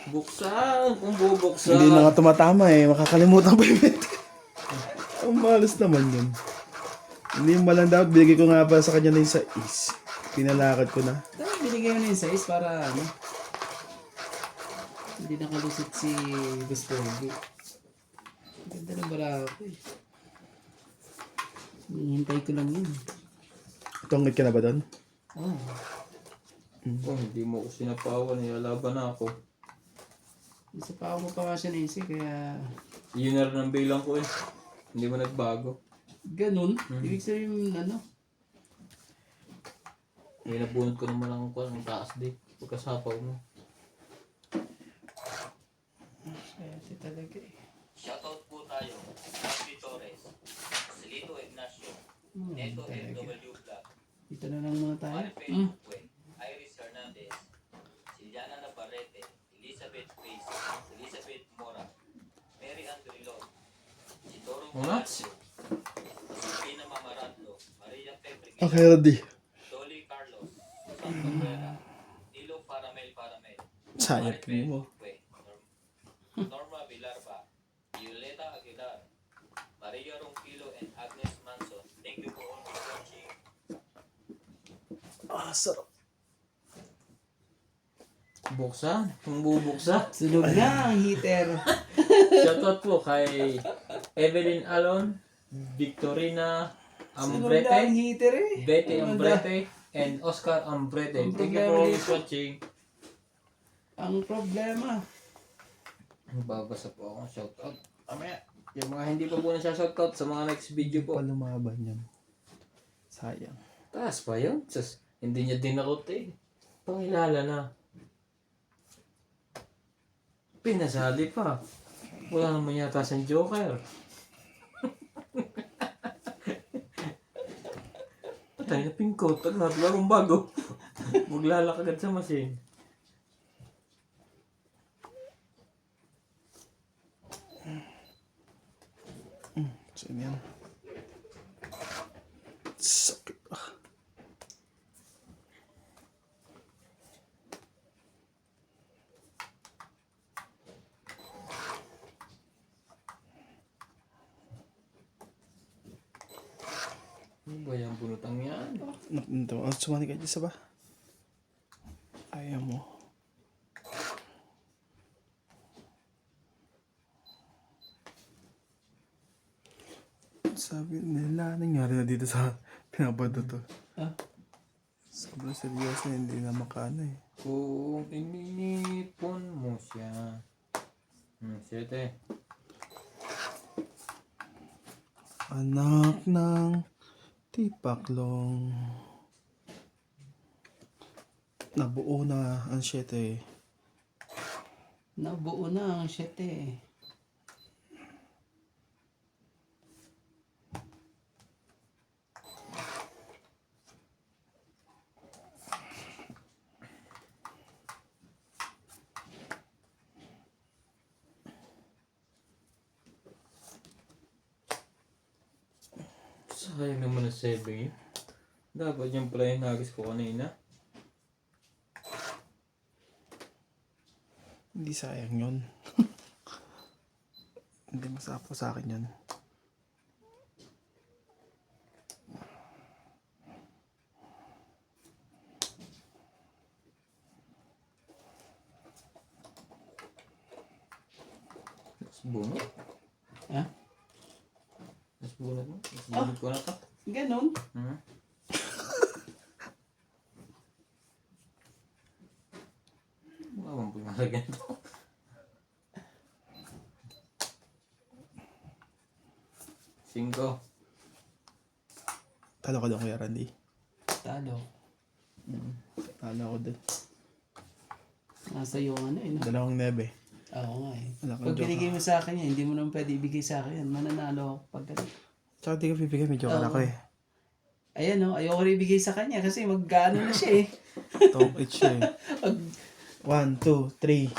Buksan. Kung bubuksan. Hindi na nga tumatama eh. Makakalimutan ko yung 20. Ang malas naman yun. Hindi mo lang dapat. Binigay ko nga pala sa kanya na yung sa is. Pinalakad ko na. Dahil binigay mo na yung size para ano. Hindi nakalusot si Gusto. Ganda ng barako eh. Hinihintay ko lang yun. Tungkit ka na ba doon? Oh. Oh, hindi mo ako sinapawan. Laban na ako. Isa pa ako pa nga siya naisip kaya Yun na rin ang bilang ko eh. Hindi mo nagbago. ganun. Ibig sabihin ano? May nabunod ko naman ang kwan, ang taas di. Pagkasapaw mo. Kaya si talaga eh. Shoutout po tayo. Happy Torres, Celito Ignacio, Neto Talaga. FW Vlog, Dito na lang muna tayo. Marife Lupue, Iris Hernandez, Siliana Navarrete, Elizabeth Grace, Elizabeth Mora, Mary Andrilon, Isidoro Mats? Palacio, Josefina Mamaradlo, Maria Pebre, Okay, ready. Dolly Carlos, Susan Cabrera, Nilo Paramel, Sayang Marife ka mo. Lupue, Norma Villarba, Violeta Aguilar, Maria Ronquillo, and Agnes Manson. Thank you for all for watching. Ah, sarap. Buksan? Kung bubuksan? Sunog na ang heater. Shoutout po kay Evelyn Alon, Victorina Sunog na ang Ambrete, heater eh. Betty Ano Ambrete, and Oscar Ambrete. Ang Thank you for problema always dito. watching. Ang problema. Babasa po ako ng shoutout. Mamaya, yung mga hindi pa po na siya shoutout sa mga next video po. Pa lumaban yan. Sayang. Taas pa yun. Sus, hindi niya dinakot eh. Pangilala na. Pinasali pa. Wala naman yata siyang joker. Patay na pingkot. Agad, larong bago. Maglalak agad sa machine. Saan yan? Sakit ah. Ano ba yung bunutang yan? Ito, ang sumani ka dyan sa ba? Ayaw mo. Sabi nila, nangyari na dito sa pinapado to. Ah? Sobrang seryoso, hindi na makano eh. Kung inipon mo siya. Siyete. Anak ng tipaklong. Nabuo na ang 7. Nabuo na ang 7. Sayang naman na 7 yun. Dapat yung pala yung nagis ko kanina. Hindi sayang yun. Hindi masapo sa akin yun. Mas bunot. Ha? Mas bunot mo. Mas bunot ko na to. Ganon. Hmm? Mawang pumalagyan to. Cinco. Talo ka doon, Kuya Randy. Talo. Talo ako doon. Nasa iyo ano eh. No? 2 nebe. Oo nga eh. Wala kang Pag joke, binigay mo sa akin yan, hindi mo naman pwede ibigay sa akin yan. Mananalo ako pag ganun. Tsaka di ka bibigyan, medyo ka ako eh. Ayan o, ayoko rin ibigay sa kanya kasi mag-ano na siya eh. Top 8 siya eh. 1, 2, 3.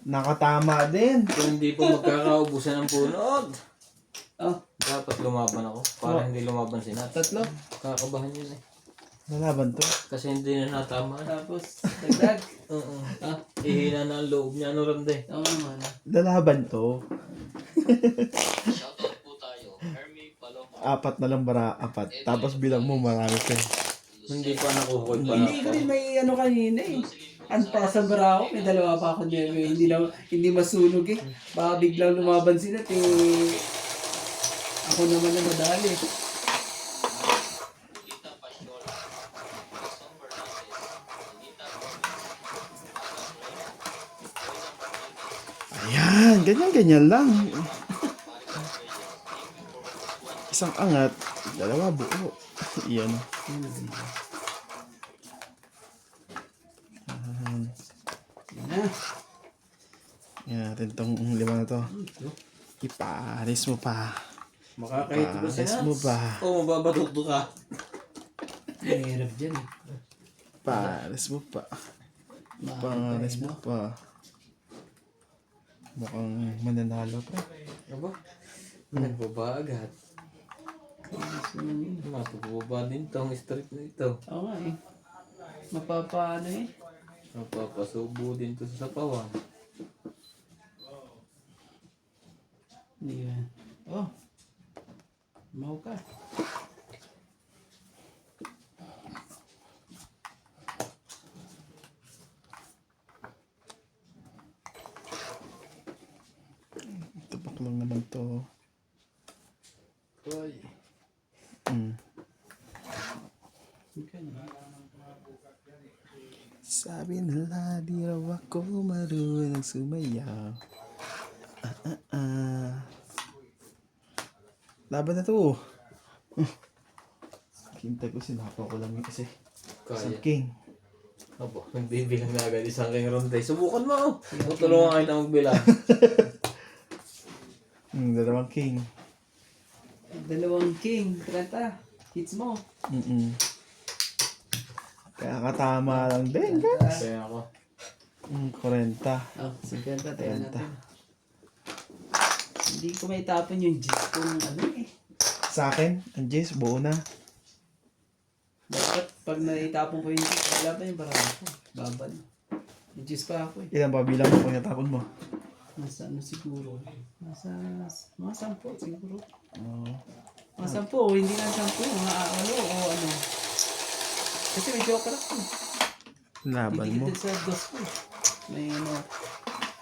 Nakatama din. Kung hindi po magkakaubusan ng punod. Oh, Dapat lumaban ako. Para hindi lumaban si Nat. 3. Kakabahan yun eh. Lalaban to. Kasi hindi na natama. Tapos, dagdag. Oo. Ah, Ihina na ang loob niya. Ano rande? oo naman. Lalaban to. Shoutout po tayo. Hermie Paloma, 4 na lang bara, 4. Tapos bilang mo marami ka eh. Hindi pa nakukuha pa Hindi ko ako. rin may ano kanina eh. Antasan bara ako, may dalawa pa ako neme. Hindi masunog eh. Baka biglang lumaban sila eh. Ako naman na madali. Julita Pasiola, Jason Fernandez, Anita Gomez, Ayan, ganyan-ganyan lang. Isang angat, dalawa buo. Iyan. Yan na. Yan natin tong lima na to. Iparis mo pa. Makakahit ba Pares siya? mo ba? Oo, mababatukto ka. Mahirap dyan eh. Pares mo pa. Pares mo pa. Mukhang mananalo pa. Aba? Nagbaba agad. Matubaba din tong street na ito. Oo nga eh. Mapapaano eh. Mapapasubo din to sa sapawan. Hindi ba? Oh. Mau ka. Tupak lang naman to. Ay. Sabi nila di raw ako marunong sumayaw. Laban na to. Hintay ko, sinapaw ko lang yun kasi. Kaya. Isang king. Aba, nagbibilang na agad isang king ronday. Subukan mo. Tutulungan kita magbilang. Dalawang king. Dalawang king. 30. Hits mo. Kaya katama lang din, guys. Kaya ako. 40. Oh, 50. Tayo natin. Hindi ko may tapon yung G's kung ano eh. Sa akin, ang Jace, buo na. Dapat pag naitapon ko yung G's, wala pa yung parang ko. Babad. Yung G's pa ako eh. Ilan pa bilang mo kung natapon mo? Nasa ano siguro? Nasa mga 10 siguro. Oh. Mga 10 o hindi na 10. Mga ano o ano. Kasi may joke lang ko. Laban mo. Dito sa dos ko eh. May ano.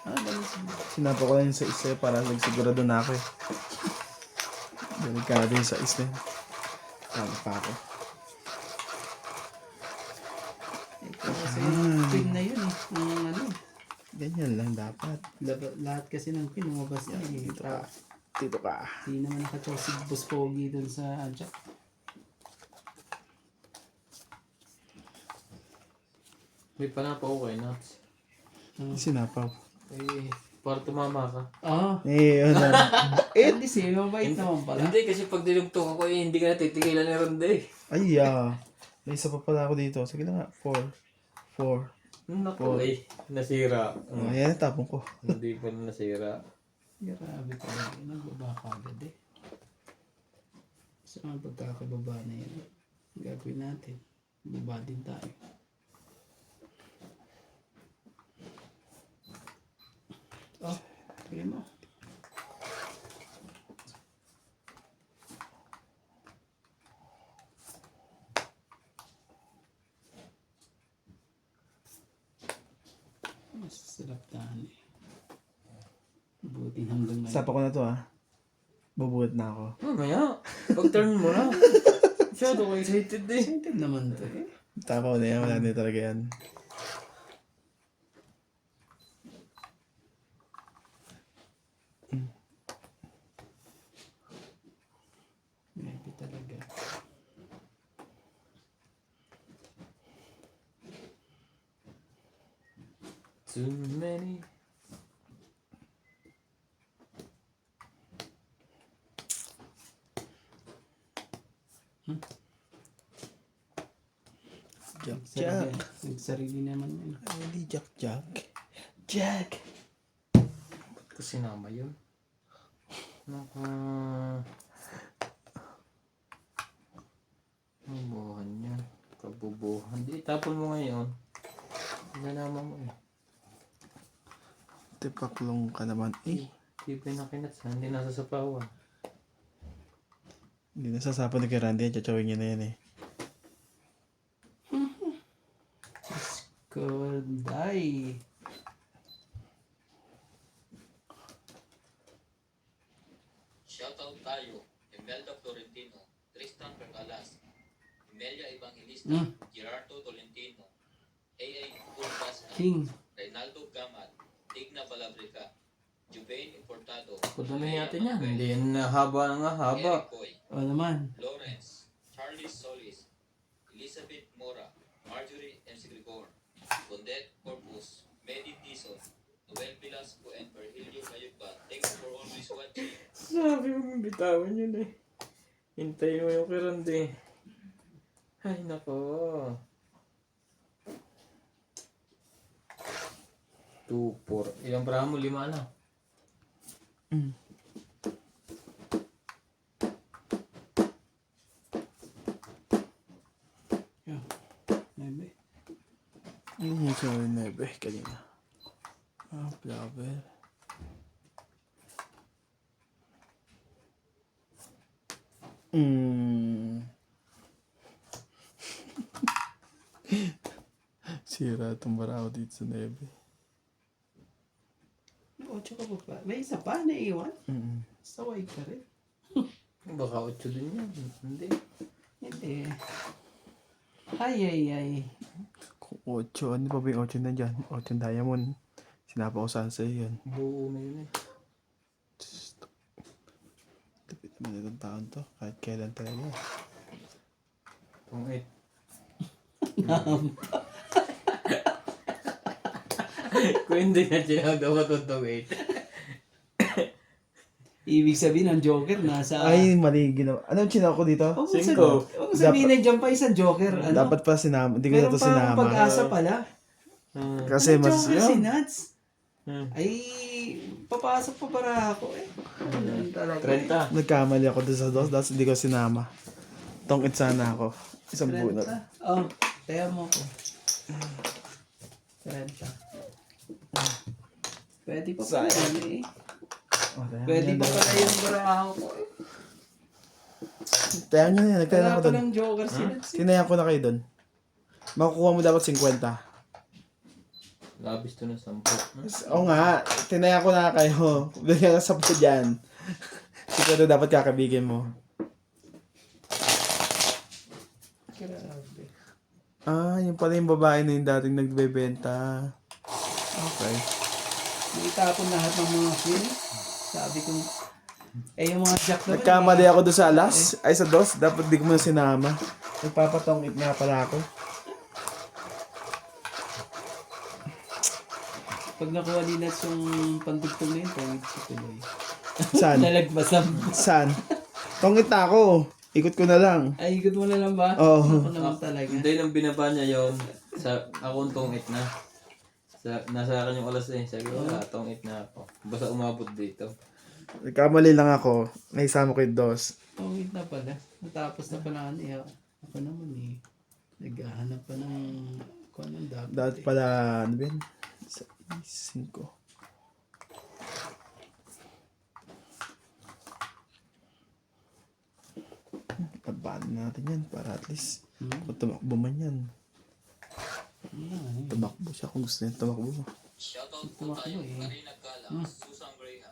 Ganun siguro. Sinapa ko lang yun sa isa para nagsigurado na ako eh. Delikado yung sa isa. Tama pa ako. Ito kasi pin na yun eh. Yung ano. Ganyan lang dapat. Lahat kasi ng pin lumabas na eh. Dito ka. Dito ka. Hindi naman nakachaw si Boss Pogi dun sa Adjak. May panapa ko kay Nuts. Sinapaw. Eh, para tumama ka. Ah, Ano? hindi siya. Mabait naman pala. Hindi, kasi pag dinugtok ako, hindi ka natitigilan ni Ronday. Ay, may isa pa pala ako dito. Sige na nga. 4. Naku, nasira. Ayan, tapon ko. Hindi pa na nasira. Grabe talaga. Nagbaba ka agad eh. Saan ang pagkakababa na yan? Gagawin natin. Baba din tayo. Oh, pili mo. Mas sarap tahan eh. Buti hanggang ngayon. Sapa ko na to Bubuhat na ako. Mamaya, pag-turn mo na. Masyado ko excited eh. Excited naman to eh. Tapaw na yan. Wala na talaga yan. Maybe talaga. Too many. Jack, Sarili, nagsarili naman yun. Hindi, Jack. Jack! Ba't ko sinama yun? Naka... Ang buhan niya. Kabubuhan. Di, tapon mo ngayon. Nalaman mo eh. Tipaklong ka naman. Di pinakinat sa hindi nasa sapawan. Hindi nasasapa ni kay Randy. Chachawin niya na yan eh. Day. Shoutout tayo, Imelda Florentino, Tristan Percalas, Imelia Evangelista, Mm. Gerardo Tolentino, A.A. Burgas, King. Reynaldo Gamat, Digna Balabrica, Jubain Importado, Padumihin natin yan. Manuel, Hindi yan haba nga haba. Eric Coy, O naman. Lawrence, Charlie Solis, Elizabeth Mora, Marjorie M. Grigor, Bondet Corpus, Medi Tison, Noel Velasco, and Virgilio Cayupa. Thank you for always watching. Sabi mo bitawan yun eh. Hintayin mo yung kirandi. Ay nako. 2, 4. Ilang braha mo? 5 na. Yo. Maybe. Yung yung sinabi na iba kanina. Flower. Sira itong barao dito sa nebe. May 8 ka pa pa. May isa pa naiiwan. Saway ka rin. Baka 8 din yan. Hindi. Hindi. Ay. 8, ano pa ba yung 8 na dyan? 8 diamond. Sinapa ko saan sa'yo yun. Buo na yun eh. Tapit naman itong taon to. Kahit kailan talaga. Itong 8. Kung hindi na sinagawa ko itong 8. Ibig sabihin ng Joker nasa... Ay, mali ginawa. Anong chinako dito? Huwag mo Cinco. huwag mo sabihin nandiyan pa isang Joker. Ano? Dapat pa sinama. Hindi ko na Meron to pa akong sinama. pag-asa pala. Kasi Ano, mas... Joker si Nuts? Hmm. Ay, papasok pa para ako eh. Ano talaga eh. 30. Nagkamali ako doon sa dos. Tapos hindi ko sinama. Tongit sana ako. Isang bunot. 30. Oh, kaya mo ko. 30. Pwede pa pala yan eh. Oh, Pwede pa pala yung baraho ko eh. Tayo nyo na yan. Nagtayo Wala ako pa doon. ng Joker si Nuts. Tinayan ko na kayo doon. Makukuha mo dapat 50. Labis to na 10. Oo nga. Tinayan ko na kayo. Bigyan ka 10 dyan. Siguro dapat kakabigin mo. Grabe. Ah, yung pala yung babae na yung dating nagbebenta. Okay. Naitapon lahat ng mga queen. Sabi ko, yung mga jack naman. Nagkamali ako doon sa alas. Ay, sa dos. Dapat di ko mo na sinama. Nagpapatongit nga pala ako. Pag nakuha ni Nuts yung pandugtong na yun, tawid si Tuloy. Saan? Nalagbasan. Saan? Tongit na ako. Ikot ko na lang. Ay, ikot mo na lang ba? Oo. Ako naman talaga. Hindi, nang binaba niya yon sa akong tong 8 na. Nasa akin yung alas eh. Sabi ko, tong 8 na ako. Basta umabot dito. Nagkamali lang ako. Naisama ko yung dos. Tawid na pala. Natapos na pala ano eh. Ako naman eh. Naghahanap pa ng kung anong dapat. Dapat pala, ano ba yun? 5. Pabaan natin yan para at least kung tumakbo man yan. Tumakbo siya kung gusto niya tumakbo. Shoutout po tayo, Karina Gala, Susan Graham,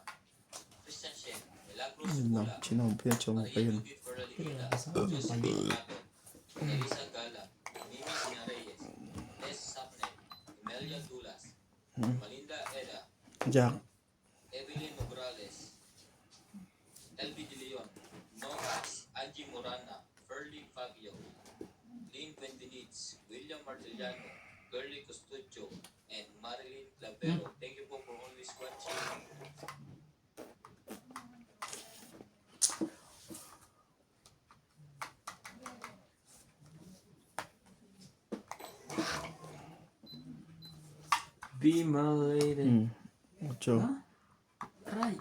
Christian Shen, Milagros Yun lang, Sula, chinong pa yun. Judith Ferralina, Joseph Gato, Elisa Gala, Mimi Sina Reyes, Les Sapnet, Imelia Dulas, Malinda Eda, Jack, Evelyn Morales, LB De Leon, Noas, Angie Morana, Ferlie Fabio, Lynn Bendenitz, William Martiliano, Girly Custudio, and Marilyn Clavero. Thank you po for always watching. Be my lady. 8. Aray.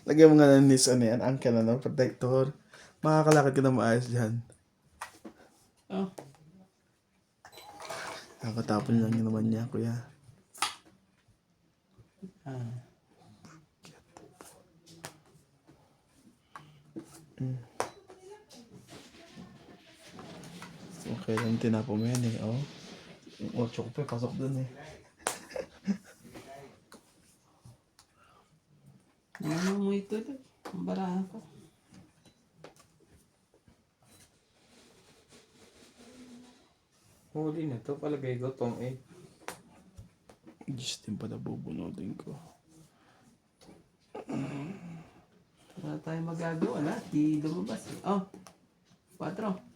Lagyan mo nga ng nis, ano yan, uncle, ano, protector. Makakalakad ka na maayos dyan. Oh, Kakatapon lang yun naman niya, kuya. ah. Okay lang tinapo mo yan eh. Oh. Yung 8 ko pa, pasok dun eh. Ano mo ito? Ang barahan ko. Huli na to. Palagay ko tong 8. Diyos din pala bubunutin ko. Wala tayong magagawa. Lahat di lumabas. Oh. 4.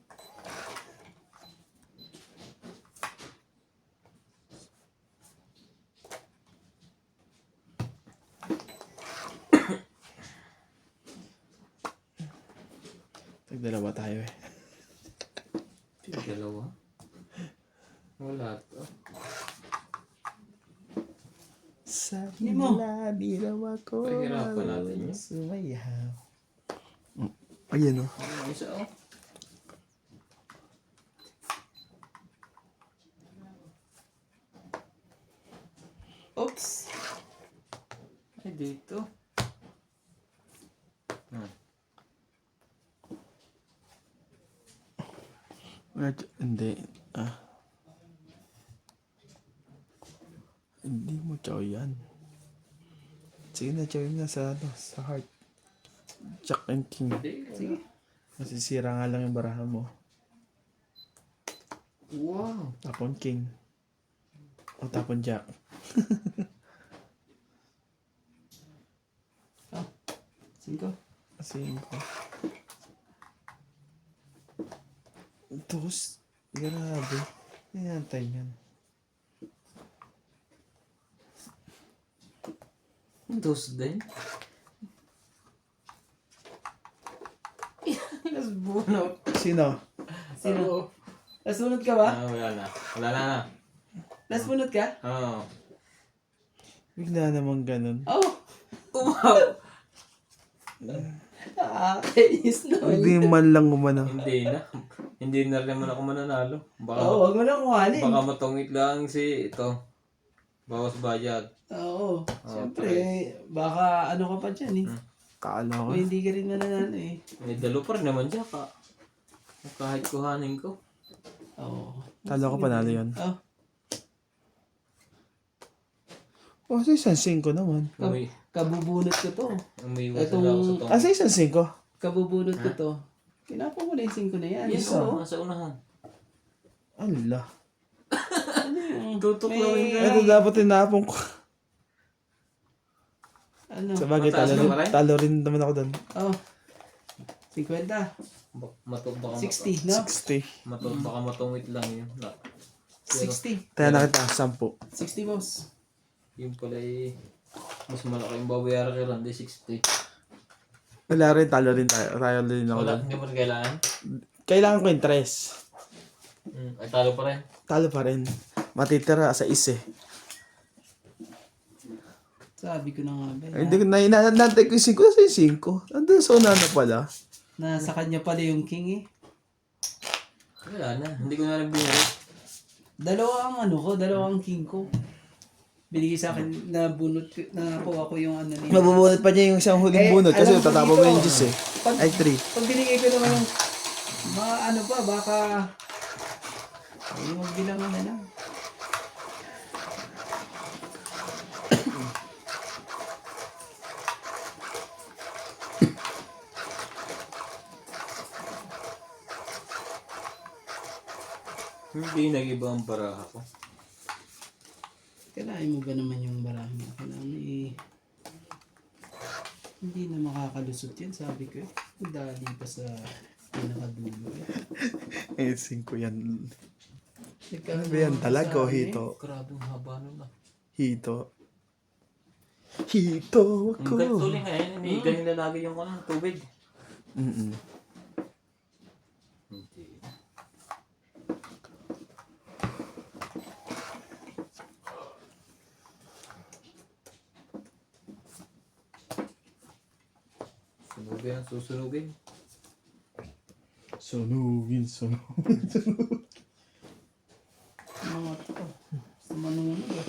Tagdalawa tayo eh. Dalawa. Wala to. Sa mo. hila ako. Pahirapan natin yun. Sumayaw. Ayan o. Ano isa oh? Oops. Ay, dito. Hindi. Hindi mo chow yan. Sige na, chow na sa, sa heart. Jack and King. Sige. Masisira nga lang yung barahan mo. Wow. Tapon King. O tapon Jack. 5. 5. Dos. Grabe. Inantay yan. Dos din. Las bunot. Sino? Sino? Last bunot ka ba? Wala na. Wala na. Last bunot ka? Oo. Bigla naman ganun. Oh! Wow. Kainis naman. Hindi man lang umano. Hindi na. Hindi na rin naman ako mananalo. Baka, Oo, wag mo na kuhanin. baka matungit lang si ito. Bawas bayad. Oo. Siyempre, baka ano ka pa dyan eh. Kala ko. O hindi ka rin mananalo eh. May dalo pa rin naman siya ka. Kahit kuhanin ko. Oo. Talo ko panalo yun. Oh, Oh, sa isang 5 naman. kabubunot ko to. Umiwas Itong- na ako sa tong. Ah, sa isang 5? Kabubunot ko to. Kinapa mo na yung 5 na yan. Yes, Oo. nasa unahan. Allah. Tutok May- lang ka. Ito dapat tinapon ko. Ano? Sa bagay, Mataas talo, ka pa rin? talo rin naman ako doon. Oh. 50. Baka 60, no? 60. baka matungit lang yun. Na, 60. Kaya nakita, 10. 60 boss. yun pala mas malaki yung babayaran kay Randy, 60. Wala rin, talo rin tayo. Tayo rin ako Wala, doon. hindi mo rin kailangan. Kailangan ko yung 3. Ay, talo pa rin. Talo pa rin. Matitira sa isa. Sabi ko na nga ba. Hindi ko na inanantay ko yung 5. Nasa yung 5? Andun sa una na pala. Nasa kanya pala yung king eh. Wala na, hindi ko na rin binalik. Dalawang king ko. Binigay sa akin na bunot ko, nakuha ko yung ano niya. Mabubunot pa niya yung isang huling bunot kasi alam ko tatapon mo dito, yung Diyos eh. Pag, Ay, 3. pag binigay ko naman yung ano pa, baka ay, magbilangan na lang. Hindi nag-iba ang baraha ko. Kailangan mo ba naman yung barahan mo? Kailangan eh, hindi na makakalusot yan, sabi ko eh. Dali pa sa pinakadulo eh. Eh, 5 yan. Ano ba yan? Talaga o hito? Grabe ang haba nun ah. Hito. Hito Ang ako. tuloy nga yan, iniigan nila lagi yung tubig. Mm-mm. Hindi. Sunugin ang susunugin. Sunugin. Mga to. Sa manunod eh.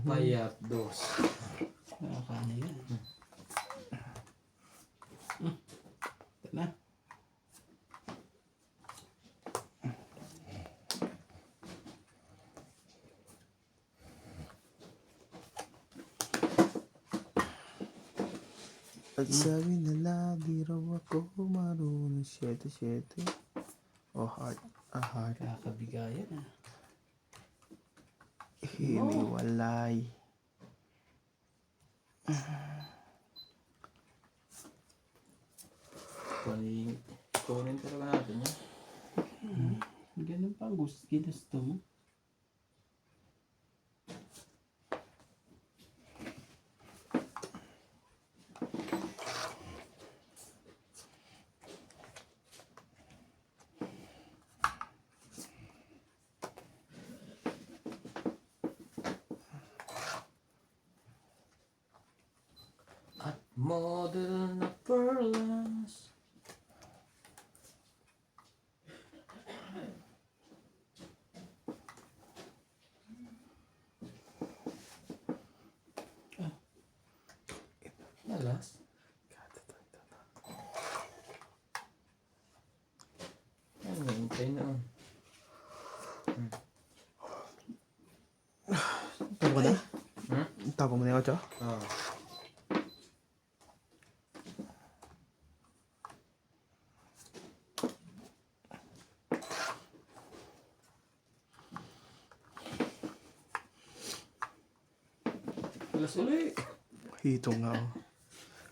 Payat dos. Nakakana yan. At sabi nila, di raw ako marunong 7-7. Oh, heart. A heart. Kakabigayan ah. Hiniwalay. Kunin talaga natin yun. Ganun pa ang ginusto mo. At model na perlas. Alas? Ano yung hintay na? Tapo ko na? Hmm? Tapo mo na yung 8? Oo. Alas ulit. Hito nga oh.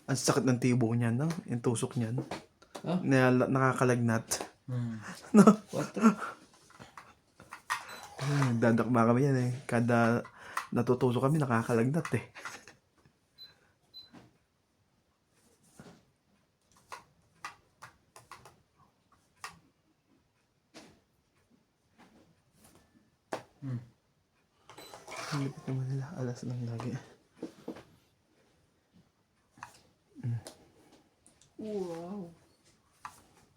Ang sakit ng tibo niyan, no? Yung tusok niyan. Ah? Nakakalagnat. No. Nagdadakma kami yan eh. Kada natutusok kami, nakakalagnat eh. Lipit naman nila. Alas lang lagi. Wow.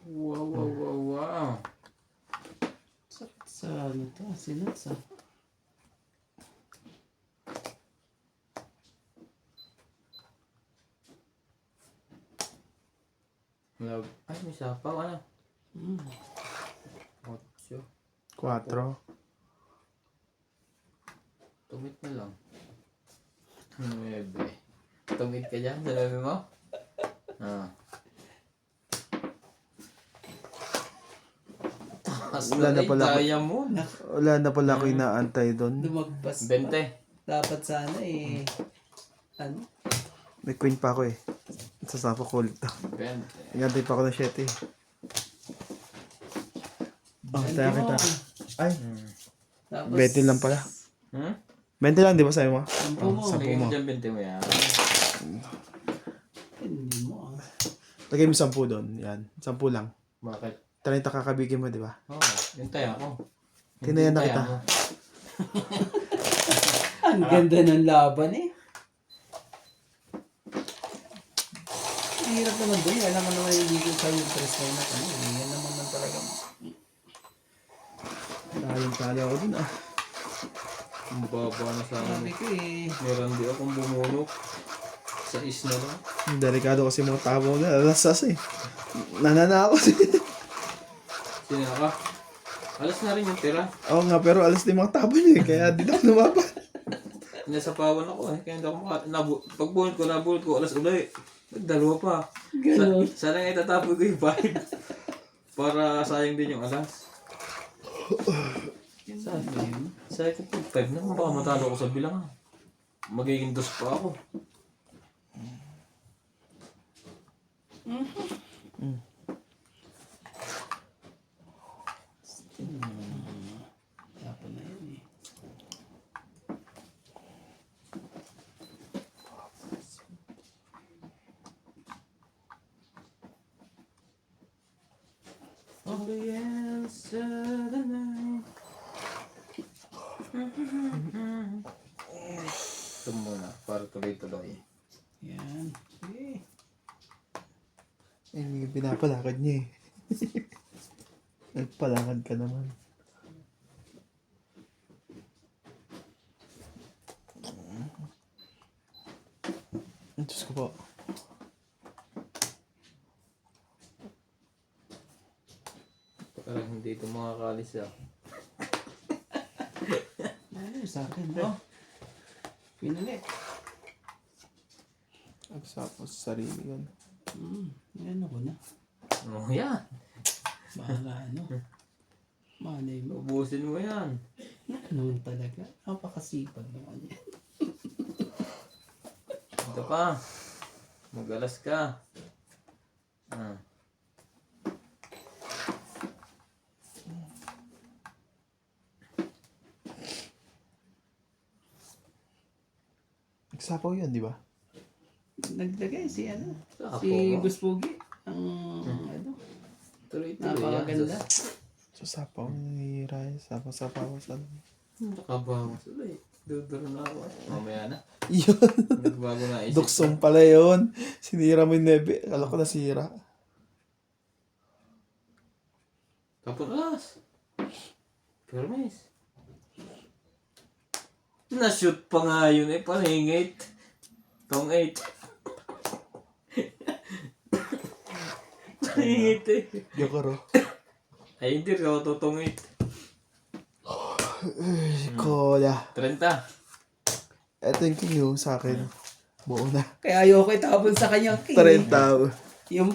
Wow, wow, wow, wow. Sakit sa ano to, sinats ah. Love. Ay, may sapaw. Ano? Mm. 8. 4. Tumit na lang. 9. Tumit ka dyan, sabi mo? Ah. Taas Wala na na pala ako. daya mo. Wala na pala ako inaantay doon. Lumagpas. 20. Dapat sana eh. Ano? May queen pa ako eh. Sasapa ko ulit. 20. Ingantay pa ako ng 7 eh. Oh, tayo kita. Ay, Tapos, 20 lang pala. Hmm? 20 lang, di ba sa'yo mo? Sampu mo. Sampu Lagay mo. mo dyan 20 mo yan. Hindi mo ah. Lagay mo 10 doon. Yan. 10 lang. Bakit? 30 kakabigin mo, di ba? Oo, hintay ako. Tinayan na Hintay kita. ako. Ang ganda ng laban eh. Ang hirap naman doon. Alam mo naman hindi ko kayo interest na yun. Ano, yan naman man talaga. Talo ako dun ah. Ang baba na sa akin. Sabi ko eh. Meron di akong bumunok. Sa is na lang. Delikado kasi mga tabo na. Alasas eh. Nananakot. Sino ka? Alas na rin yung tira. Oo nga, pero alas din mga tabo niya eh. Kaya di na ako lumaban. Nasapawan ako eh. Kaya hindi ako pagbuhat ko, nabuhat ko, alas ulit. Dalawa pa. Ganon. Sana nga itatapoy ko yung 5. Para sayang din yung alas. Sabi yun. Sabi ko, 5 na. Baka matalo ako sa bilangan. Magiging 2 pa ako. Laban na yun eh. Only answer the night. Ito muna, para tuloy-tuloy. Yan. Eh. Eh, may pinapalakad niya eh. Nagpalakad ka naman. Diyos ko po. Parang hindi ito makakalis ah. Ano sa akin? Oh. Pinali. Nagsapo sa sarili yun. Yan ako na. Oh, yan. Bahala ano. Malay mo. Ubusin mo yan. Naman talaga. Napakasipag naman yan. Ito pa. Magalas ka. Ah. Nagsapaw yun, di ba? Naglagay si ano. Sapo Si mo. Buspogi. Ang ano. Tuloy-tuloy Napakaganda. yan. So, sapaw ni Rai. Sapaw sa... Nakabawas ulit. Duduro na ako. Mamaya na. Yun. Nagbago na isip. Duksong pala yun. Sinira mo yung nebe. Akala ko nasira. Kapakas. Permis. Na-shoot pa nga yun eh. Paningit. Tong 8. Paningit eh. Yokoro. Ay hindi rin ako tong 8. Kola. 30. Ito yung king yung sa akin. Buo na. Kaya ayoko itapon sa kanyang king. 30. Yung